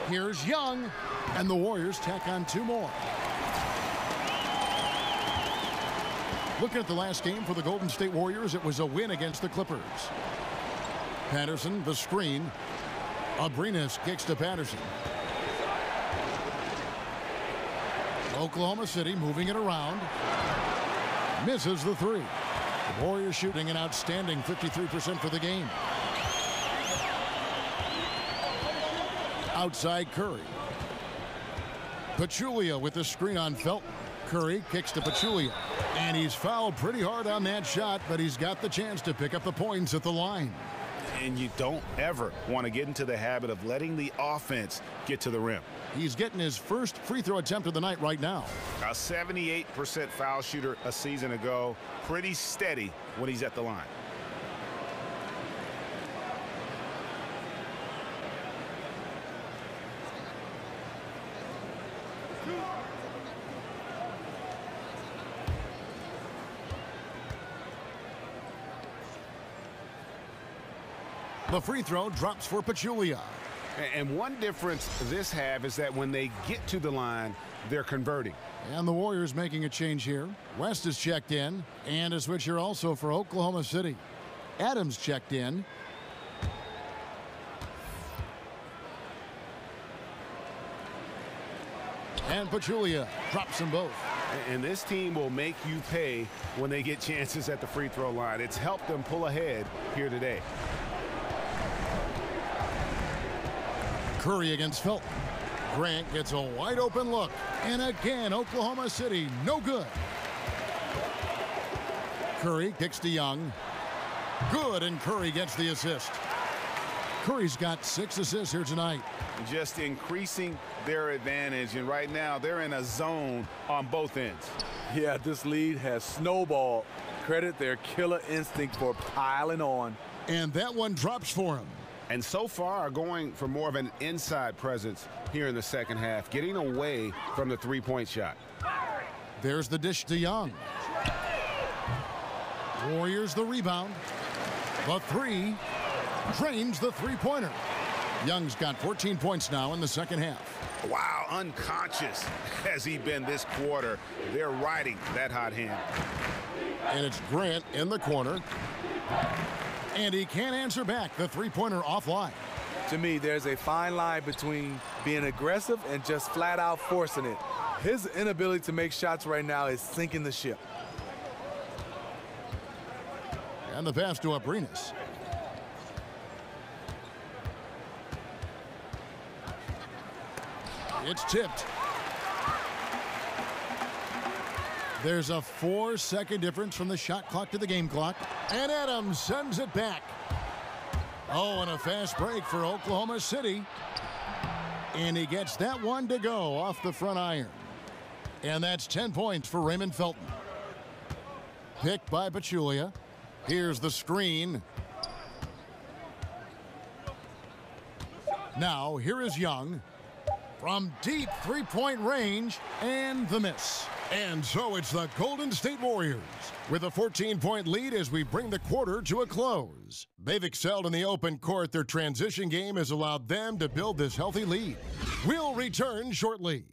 Here's Young, and the Warriors tack on 2 more. Looking at the last game for the Golden State Warriors, it was a win against the Clippers. Patterson, the screen. Abrinas kicks to Patterson. Oklahoma City moving it around. Misses the 3. The Warriors shooting an outstanding 53% for the game. Outside Curry. Pachulia with the screen on Felton. Curry kicks to Pachulia. And he's fouled pretty hard on that shot, but he's got the chance to pick up the points at the line. And you don't ever want to get into the habit of letting the offense get to the rim. He's getting his first free throw attempt of the night right now. A 78% foul shooter a season ago. Pretty steady when he's at the line. The free throw drops for Pachulia. And one difference this half is that when they get to the line, they're converting. And the Warriors making a change here. West is checked in, and a switch here also for Oklahoma City. Adams checked in. And Pachulia drops them both. And this team will make you pay when they get chances at the free throw line. It's helped them pull ahead here today. Curry against Felton. Grant gets a wide open look. And again, Oklahoma City, no good. Curry kicks to Young. Good, and Curry gets the assist. Curry's got 6 assists here tonight. Just increasing their advantage, and right now they're in a zone on both ends. Yeah, this lead has snowballed. Credit their killer instinct for piling on. And that one drops for him. And so far are going for more of an inside presence here in the second half, getting away from the three-point shot. There's the dish to Young. Warriors the rebound. The 3 drains the three-pointer. Young's got 14 points now in the second half. Wow, unconscious has he been this quarter. They're riding that hot hand. And it's Grant in the corner. And he can't answer back. The three-pointer offline. To me, there's a fine line between being aggressive and just flat out forcing it. His inability to make shots right now is sinking the ship. And the pass to Abrinas. It's tipped. There's a 4-second difference from the shot clock to the game clock. And Adams sends it back. Oh, and a fast break for Oklahoma City. And he gets that one to go off the front iron. And that's 10 points for Raymond Felton. Picked by Pachulia. Here's the screen. Now, here is Young. From deep three-point range, and the miss. And so it's the Golden State Warriors with a 14-point lead as we bring the quarter to a close. They've excelled in the open court. Their transition game has allowed them to build this healthy lead. We'll return shortly.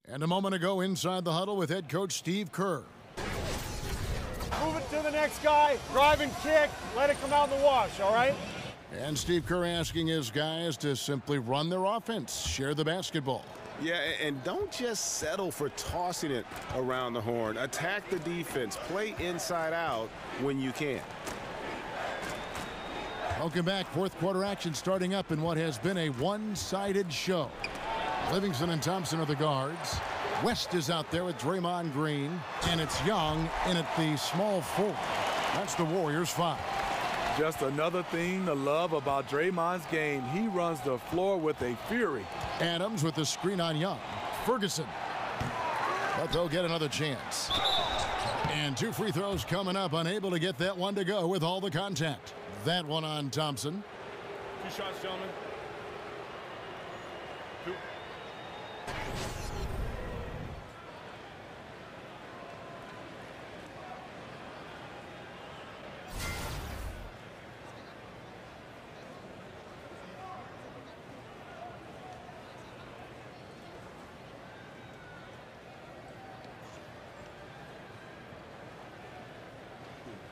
And a moment ago inside the huddle with head coach Steve Kerr. Move it to the next guy, drive and kick, let it come out in the wash, all right? And Steve Kerr asking his guys to simply run their offense, share the basketball. Yeah, and don't just settle for tossing it around the horn. Attack the defense, play inside out when you can. Welcome back. Fourth quarter action starting up in what has been a one-sided show. Livingston and Thompson are the guards. West is out there with Draymond Green. And it's Young in at the small 4. That's the Warriors' 5. Just another thing to love about Draymond's game. He runs the floor with a fury. Adams with the screen on Young. Ferguson. But they'll get another chance. And 2 free throws coming up. Unable to get that one to go with all the contact. That one on Thompson. 2 shots, gentlemen. 2.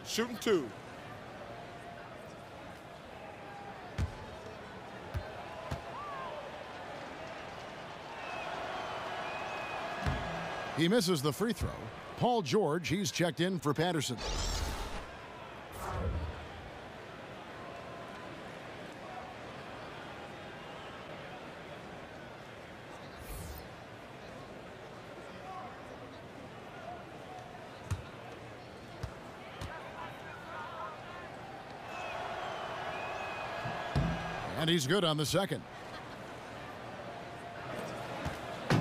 Shooting 2. He misses the free throw. Paul George, he's checked in for Patterson. And he's good on the second.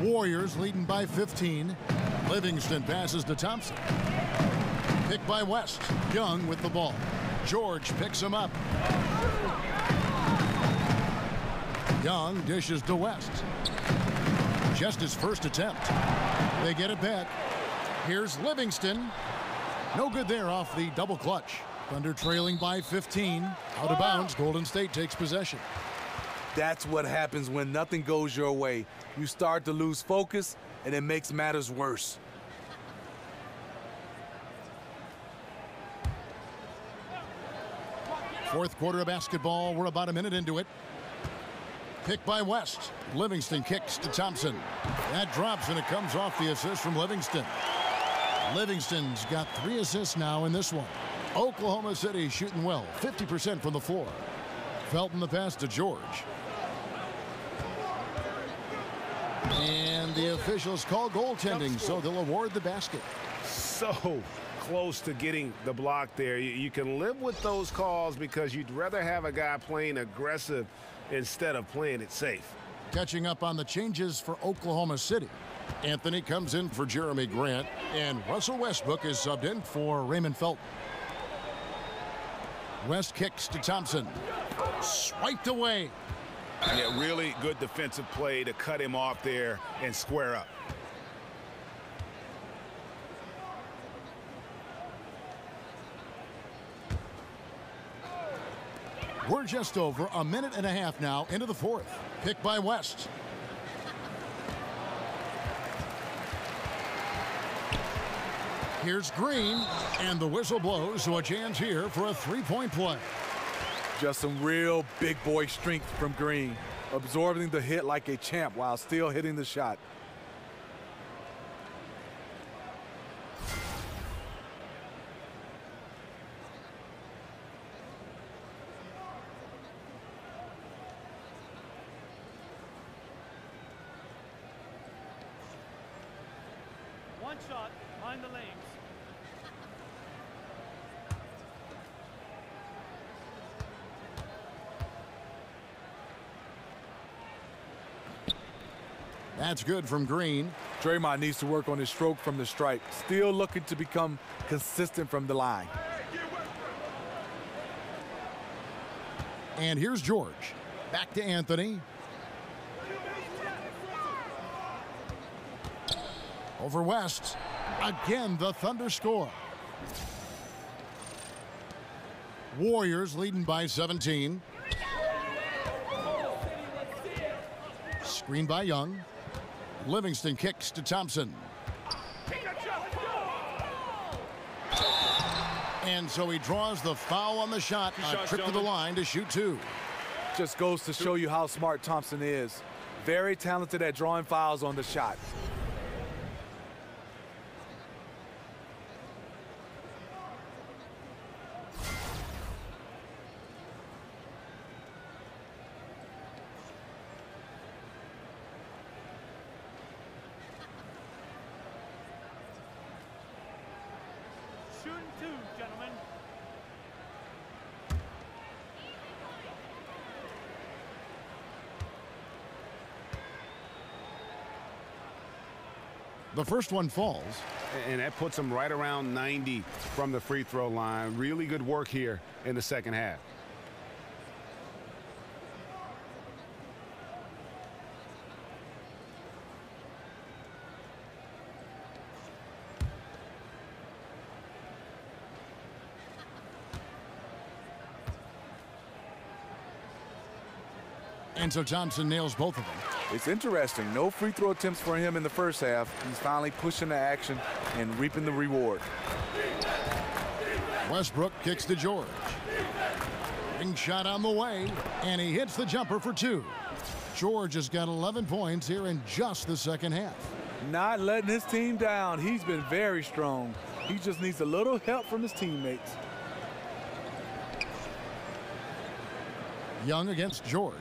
Warriors leading by 15. Livingston passes to Thompson. Picked by West. Young with the ball. George picks him up. Young dishes to West. Just his first attempt. They get it back. Here's Livingston. No good there off the double clutch. Thunder trailing by 15. Out of bounds. Golden State takes possession. That's what happens when nothing goes your way. You start to lose focus, and it makes matters worse. Fourth quarter of basketball. We're about a minute into it. Picked by West. Livingston kicks to Thompson. That drops, and it comes off the assist from Livingston. Livingston's got 3 assists now in this one. Oklahoma City shooting well, 50% from the floor. Felton the pass to George. And the officials call goaltending, so they'll award the basket. So close to getting the block there. You can live with those calls because you'd rather have a guy playing aggressive instead of playing it safe. Catching up on the changes for Oklahoma City. Anthony comes in for Jeremy Grant, and Russell Westbrook is subbed in for Raymond Felton. West kicks to Thompson. Swiped away. Yeah, really good defensive play to cut him off there and square up. We're just over a minute and a half now into the fourth. Picked by West. Here's Green, and the whistle blows, so a chance here for a three-point play. Just some real big boy strength from Green, absorbing the hit like a champ while still hitting the shot. One shot, mind the lanes. That's good from Green. Draymond needs to work on his stroke from the stripe. Still looking to become consistent from the line. And here's George. Back to Anthony. Over West. Again, the Thunder score. Warriors leading by 17. Screen by Young. Livingston kicks to Thompson. And so he draws the foul on the shot. A trip to the line to shoot 2. Just goes to show you how smart Thompson is. Very talented at drawing fouls on the shot. Shooting 2, gentlemen. The first one falls. And that puts him right around 90 from the free throw line. Really good work here in the second half. And so Thompson nails both of them. It's interesting. No free throw attempts for him in the first half. He's finally pushing the action and reaping the reward. Westbrook kicks to George. Ring shot on the way, and he hits the jumper for 2. George has got 11 points here in just the second half. Not letting his team down. He's been very strong. He just needs a little help from his teammates. Young against George.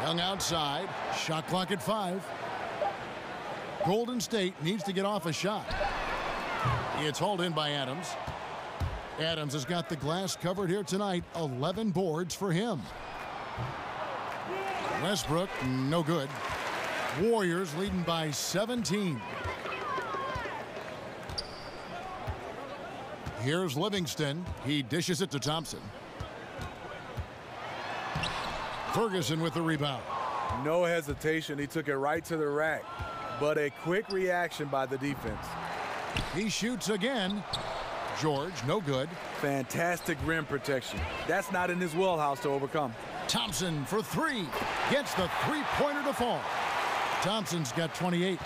Young outside. Shot clock at 5. Golden State needs to get off a shot. It's hauled in by Adams. Adams has got the glass covered here tonight. 11 boards for him. Westbrook, no good. Warriors leading by 17. Here's Livingston. He dishes it to Thompson. Ferguson with the rebound. No hesitation. He took it right to the rack. But a quick reaction by the defense. He shoots again. George, no good. Fantastic rim protection. That's not in his wheelhouse to overcome. Thompson for 3. Gets the three-pointer to fall. Thompson's got 28.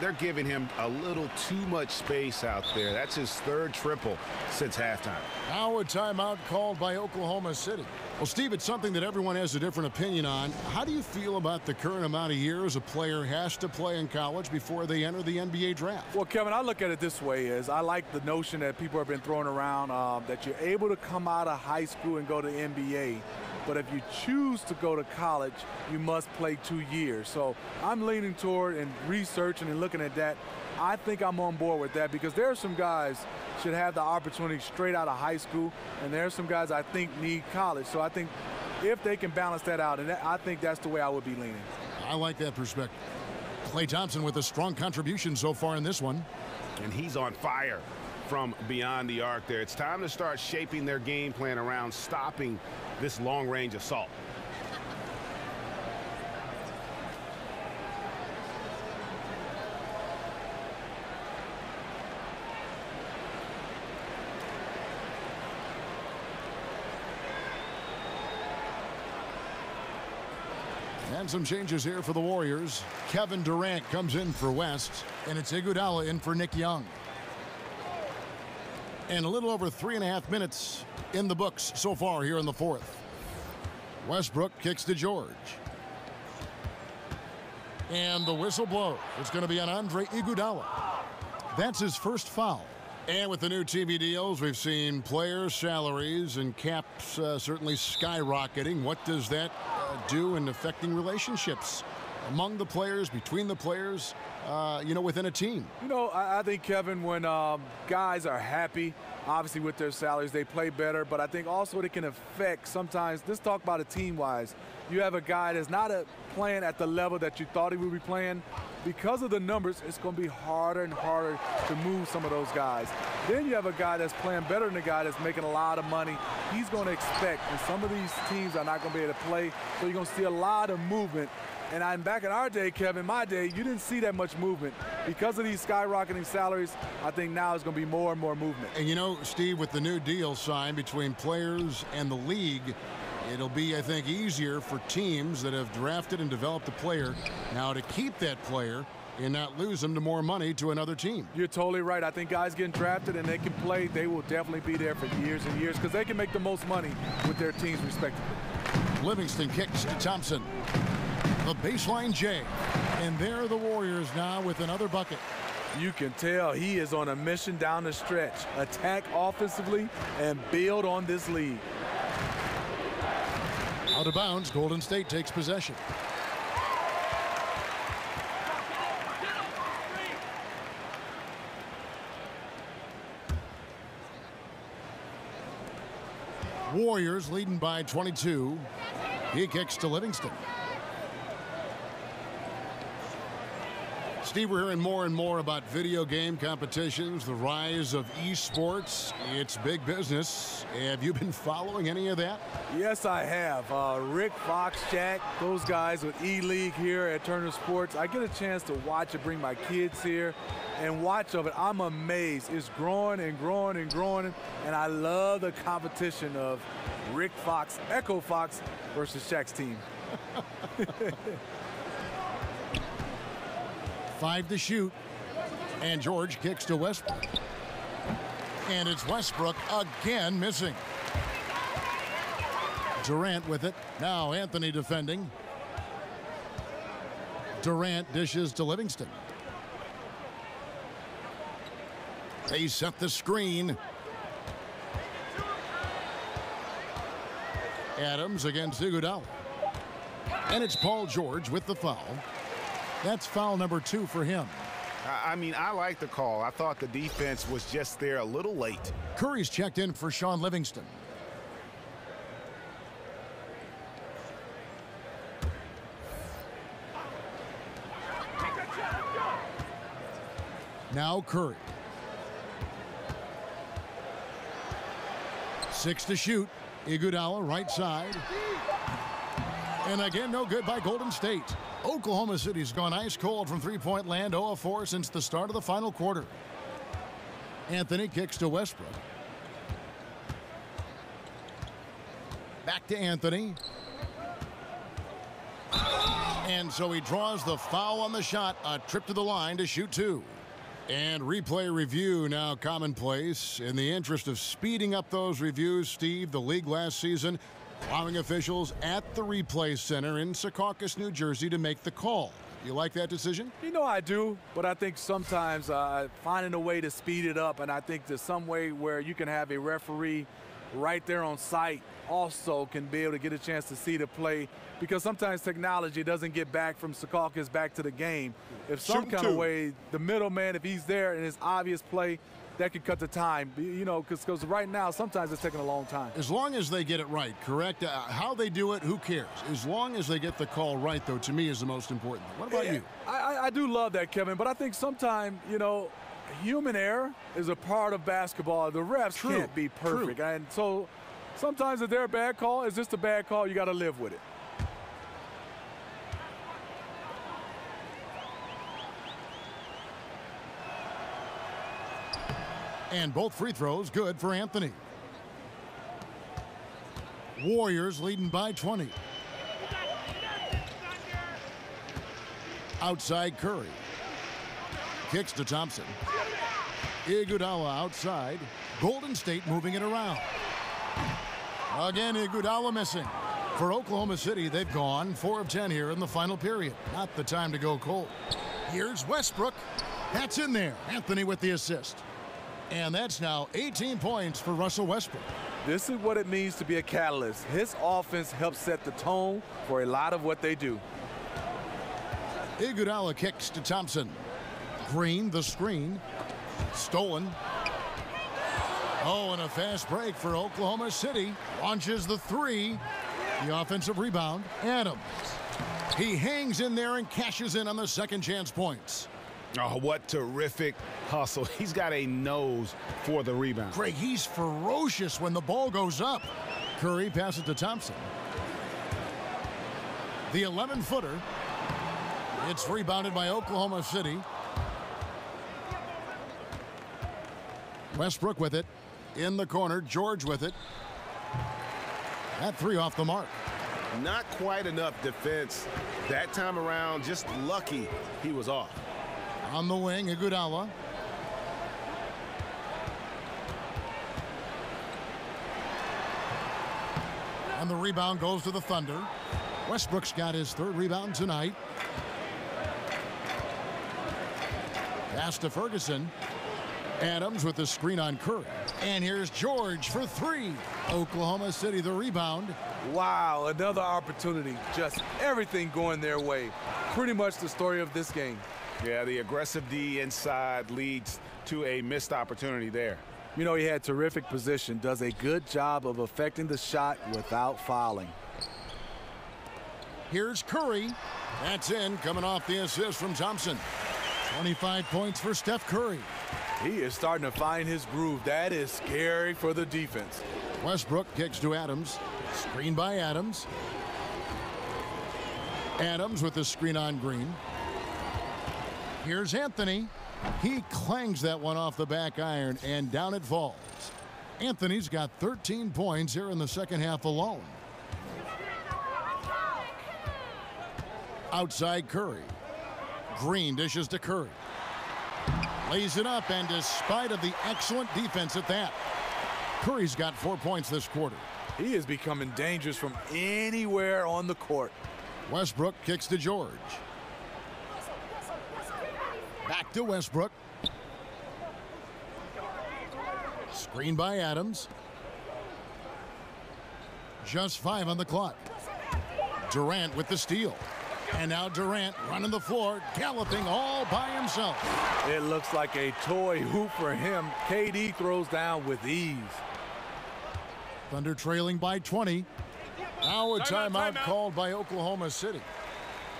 They're giving him a little too much space out there. That's his 3rd triple since halftime. Now a timeout called by Oklahoma City. Well, Steve, it's something that everyone has a different opinion on. How do you feel about the current amount of years a player has to play in college before they enter the NBA draft? Well, Kevin, I look at it this way. I like the notion that people have been throwing around that you're able to come out of high school and go to the NBA. But if you choose to go to college, you must play 2 years. So I'm leaning toward and researching and looking at that. I think I'm on board with that because there are some guys should have the opportunity straight out of high school, and there are some guys I think need college. So I think if they can balance that out, and I think that's the way I would be leaning. I like that perspective. Klay Thompson with a strong contribution so far in this one. And he's on fire from beyond the arc there. It's time to start shaping their game plan around stopping this long-range assault. And some changes here for the Warriors. Kevin Durant comes in for West, and it's Iguodala in for Nick Young. And a little over 3.5 minutes in the books so far here in the 4th. Westbrook kicks to George. And the whistle blows. It's going to be on Andre Iguodala. That's his first foul. And with the new TV deals, we've seen players' salaries and caps certainly skyrocketing. What does that do in affecting relationships among the players, between the players, within a team? I think, Kevin, when guys are happy, obviously with their salaries, they play better. But I think also it can affect sometimes, let's talk about it team-wise. You have a guy that's not playing at the level that you thought he would be playing. Because of the numbers, it's going to be harder and harder to move some of those guys. Then you have a guy that's playing better than a guy that's making a lot of money. He's going to expect, and some of these teams are not going to be able to play, so you're going to see a lot of movement. And back in our day, Kevin, my day, you didn't see that much movement. Because of these skyrocketing salaries, I think now it's going to be more and more movement. And Steve, with the new deal signed between players and the league, it'll be, I think, easier for teams that have drafted and developed a player now to keep that player and not lose them to more money to another team. You're totally right. I think guys getting drafted and they can play, they will definitely be there for years and years because they can make the most money with their teams respectively. Livingston kicks to Thompson. The baseline J. And there are the Warriors now with another bucket. You can tell he is on a mission down the stretch. Attack offensively and build on this lead. Out of bounds, Golden State takes possession. Warriors leading by 22. He kicks to Livingston. Steve, we're hearing more and more about video game competitions, the rise of esports. It's big business. Have you been following any of that? Yes, I have. Rick, Fox, Jack, those guys with E-League here at Turner Sports. I get a chance to watch it, bring my kids here and watch of it. I'm amazed. It's growing and growing and growing, and I love the competition of Rick Fox, Echo Fox versus Shaq's team. 5 to shoot, and George kicks to Westbrook. And it's Westbrook again missing. Durant with it. Now Anthony defending. Durant dishes to Livingston. They set the screen. Adams against Iguodala. And it's Paul George with the foul. That's foul number 2 for him. I mean, I like the call. I thought the defense was just there a little late. Curry's checked in for Sean Livingston. Now Curry. 6 to shoot. Iguodala right side. And again, no good by Golden State. Oklahoma City's gone ice cold from three-point land, 0 of 4 since the start of the final quarter. Anthony kicks to Westbrook. Back to Anthony. And so he draws the foul on the shot, a trip to the line to shoot 2. And replay review now commonplace. In the interest of speeding up those reviews, Steve, the league last season allowing officials at the replay center in Secaucus, New Jersey to make the call. You like that decision? You know I do, but I think sometimes finding a way to speed it up, and I think there's some way where you can have a referee right there on site also can be able to get a chance to see the play, because sometimes technology doesn't get back from Secaucus back to the game. If some kind of way, the middleman, if he's there and it's obvious play, that could cut the time, you know, because right now sometimes it's taking a long time. As long as they get it right, correct? How they do it, who cares? As long as they get the call right, though, to me is the most important thing. What about you? I do love that, Kevin, but I think sometimes, you know, human error is a part of basketball. The refs can't be perfect. And so sometimes if they're a bad call, it's just a bad call. You got to live with it. And both free throws good for Anthony. Warriors leading by 20. Outside Curry. Kicks to Thompson. Iguodala outside. Golden State moving it around. Again, Iguodala missing. For Oklahoma City, they've gone 4 of 10 here in the final period. Not the time to go cold. Here's Westbrook. That's in there. Anthony with the assist. And that's now 18 points for Russell Westbrook. This is what it means to be a catalyst. His offense helps set the tone for a lot of what they do. Iguodala kicks to Thompson. Green, the screen. Stolen. Oh, and a fast break for Oklahoma City. Launches the 3. The offensive rebound. Adams. He hangs in there and cashes in on the second chance points. Oh, what terrific hustle. He's got a nose for the rebound. Greg, he's ferocious when the ball goes up. Curry passes to Thompson. The 11-footer. It's rebounded by Oklahoma City. Westbrook with it. In the corner, George with it. That 3 off the mark. Not quite enough defense that time around. Just lucky he was off. On the wing, Iguodala. And the rebound goes to the Thunder. Westbrook's got his 3rd rebound tonight. Pass to Ferguson. Adams with the screen on Curry. And here's George for 3. Oklahoma City the rebound. Wow, another opportunity. Just everything going their way. Pretty much the story of this game. Yeah, the aggressive D inside leads to a missed opportunity there. You know, he had terrific position, does a good job of affecting the shot without fouling. Here's Curry. That's in, coming off the assist from Thompson. 25 points for Steph Curry. He is starting to find his groove. That is scary for the defense. Westbrook kicks to Adams. Screen by Adams. Adams with the screen on Green. Here's Anthony. He clangs that one off the back iron, and down it falls. Anthony's got 13 points here in the second half alone. Outside Curry. Green dishes to Curry. Lays it up, and despite of the excellent defense at that, Curry's got 4 points this quarter. He is becoming dangerous from anywhere on the court. Westbrook kicks to George. Back to Westbrook. Screen by Adams. Just 5 on the clock. Durant with the steal. And now Durant running the floor, galloping all by himself. It looks like a toy hoop for him. KD throws down with ease. Thunder trailing by 20. Now a timeout called by Oklahoma City.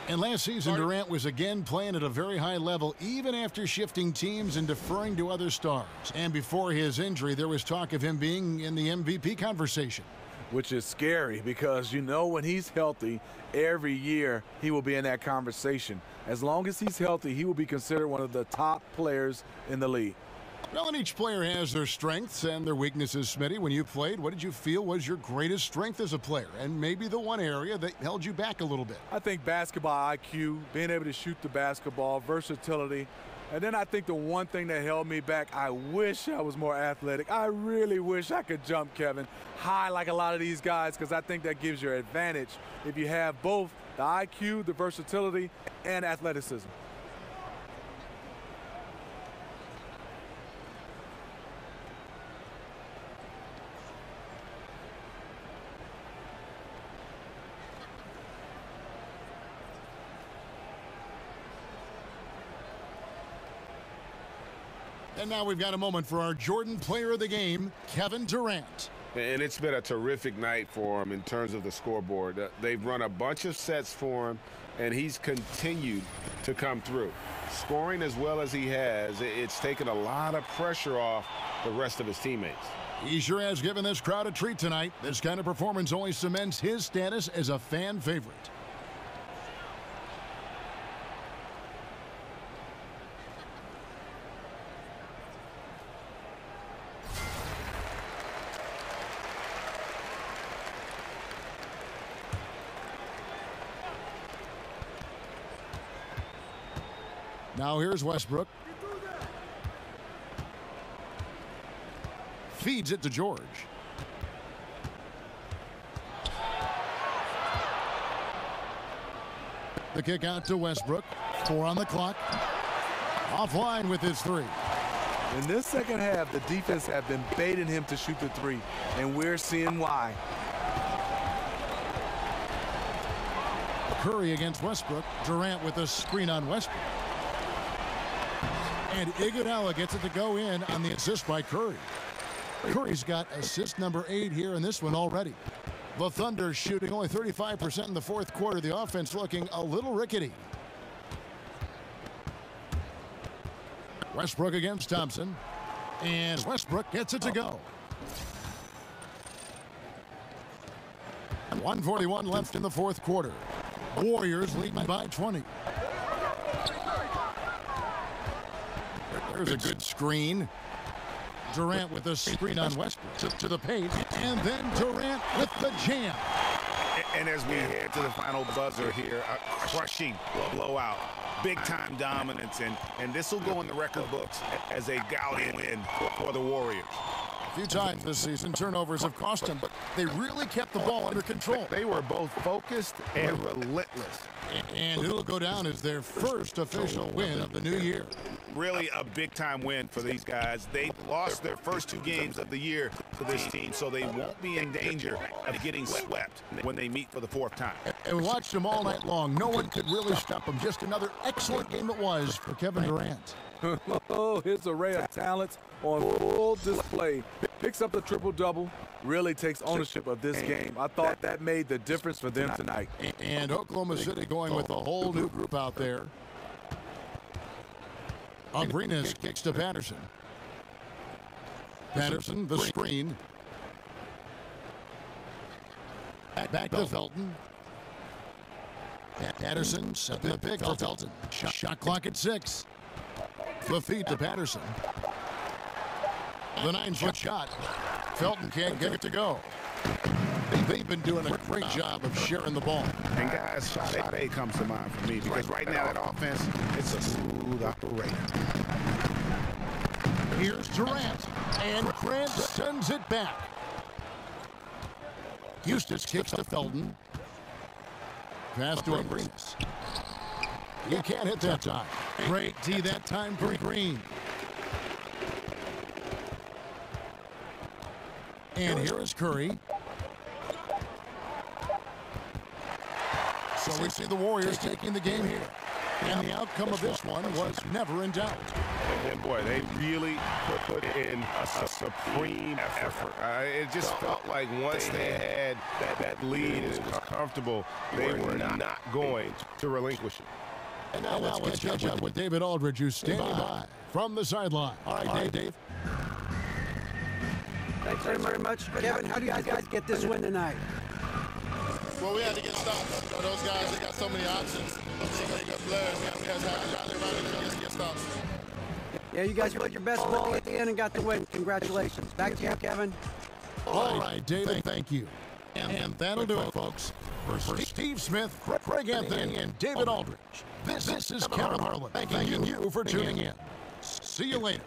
And last season, Durant was again playing at a very high level, even after shifting teams and deferring to other stars. And before his injury, there was talk of him being in the MVP conversation. Which is scary because, you know, when he's healthy, every year he will be in that conversation. As long as he's healthy, he will be considered one of the top players in the league. Well, and each player has their strengths and their weaknesses, Smitty. When you played, what did you feel was your greatest strength as a player, and maybe the one area that held you back a little bit? I think basketball IQ, being able to shoot the basketball, versatility. And then I think the one thing that held me back, I wish I was more athletic. I really wish I could jump, Kevin, high like a lot of these guys, because I think that gives you an advantage if you have both the IQ, the versatility, and athleticism. And now we've got a moment for our Jordan player of the game, Kevin Durant. And it's been a terrific night for him in terms of the scoreboard. They've run a bunch of sets for him, and he's continued to come through. Scoring as well as he has, it's taken a lot of pressure off the rest of his teammates. He sure has given this crowd a treat tonight. This kind of performance only cements his status as a fan favorite. Now here's Westbrook. Feeds it to George. The kick out to Westbrook. 4 on the clock. Offline with his 3. In this second half, the defense have been baiting him to shoot the 3, and we're seeing why. Curry against Westbrook. Durant with a screen on Westbrook. And Iguodala gets it to go in on the assist by Curry. Curry's got assist number 8 here in this one already. The Thunder shooting only 35% in the fourth quarter. The offense looking a little rickety. Westbrook against Thompson. And Westbrook gets it to go. 1:41 left in the fourth quarter. Warriors leading by 20. There's a good screen. Durant with a screen on Westbrook to the paint, and then Durant with the jam. And as we head to the final buzzer here, a crushing blowout, big-time dominance, and this will go in the record books as a gallant win for the Warriors. A few times this season, turnovers have cost them, but they really kept the ball under control. They were both focused and relentless. And it'll go down as their first official win of the new year. Really a big-time win for these guys. They lost their first 2 games of the year to this team, so they won't be in danger of getting swept when they meet for the 4th time. And we watched them all night long. No one could really stop them. Just another excellent game it was for Kevin Durant. Oh, his array of talents on full display. Picks up the triple-double, really takes ownership of this game. I thought that made the difference for them tonight. And Oklahoma City going with a whole new group out there. Arenas kicks to Patterson. Patterson, the screen. Back to Felton. Patterson set the pick for Felton. Shot clock at 6. The feed to Patterson. The 9-foot shot. Felton can't get it to go. They've been doing a great job of sharing the ball. And guys, shot A comes to mind for me because right now that offense, it's a smooth operator. Here's Durant, and Grant sends it back. Eustace kicks to Felton. Pass to Arenas. He can't hit that time. Great D that time for Green. And here is Curry. So we see the Warriors taking the game here. And the outcome of this one was never in doubt. And boy, they really put in a supreme effort. It just felt like once they had that lead, it was comfortable, they were not going to relinquish it. And now let's catch up with David Aldridge, who's standing by from the sideline. All right, Dave. Thanks very much. Kevin, how do you guys get this win tonight? Well, we had to get stops. You know, those guys, they got so many options. They got players. We had to get stops. Yeah, you guys played your best ball at the end and got the win. Congratulations. Back to you, Kevin. All right, David, thank you. And that'll do it, folks. For Steve Smith, Craig Anthony, and David Aldridge, this is Kevin Harlan thanking you for tuning in. See you later.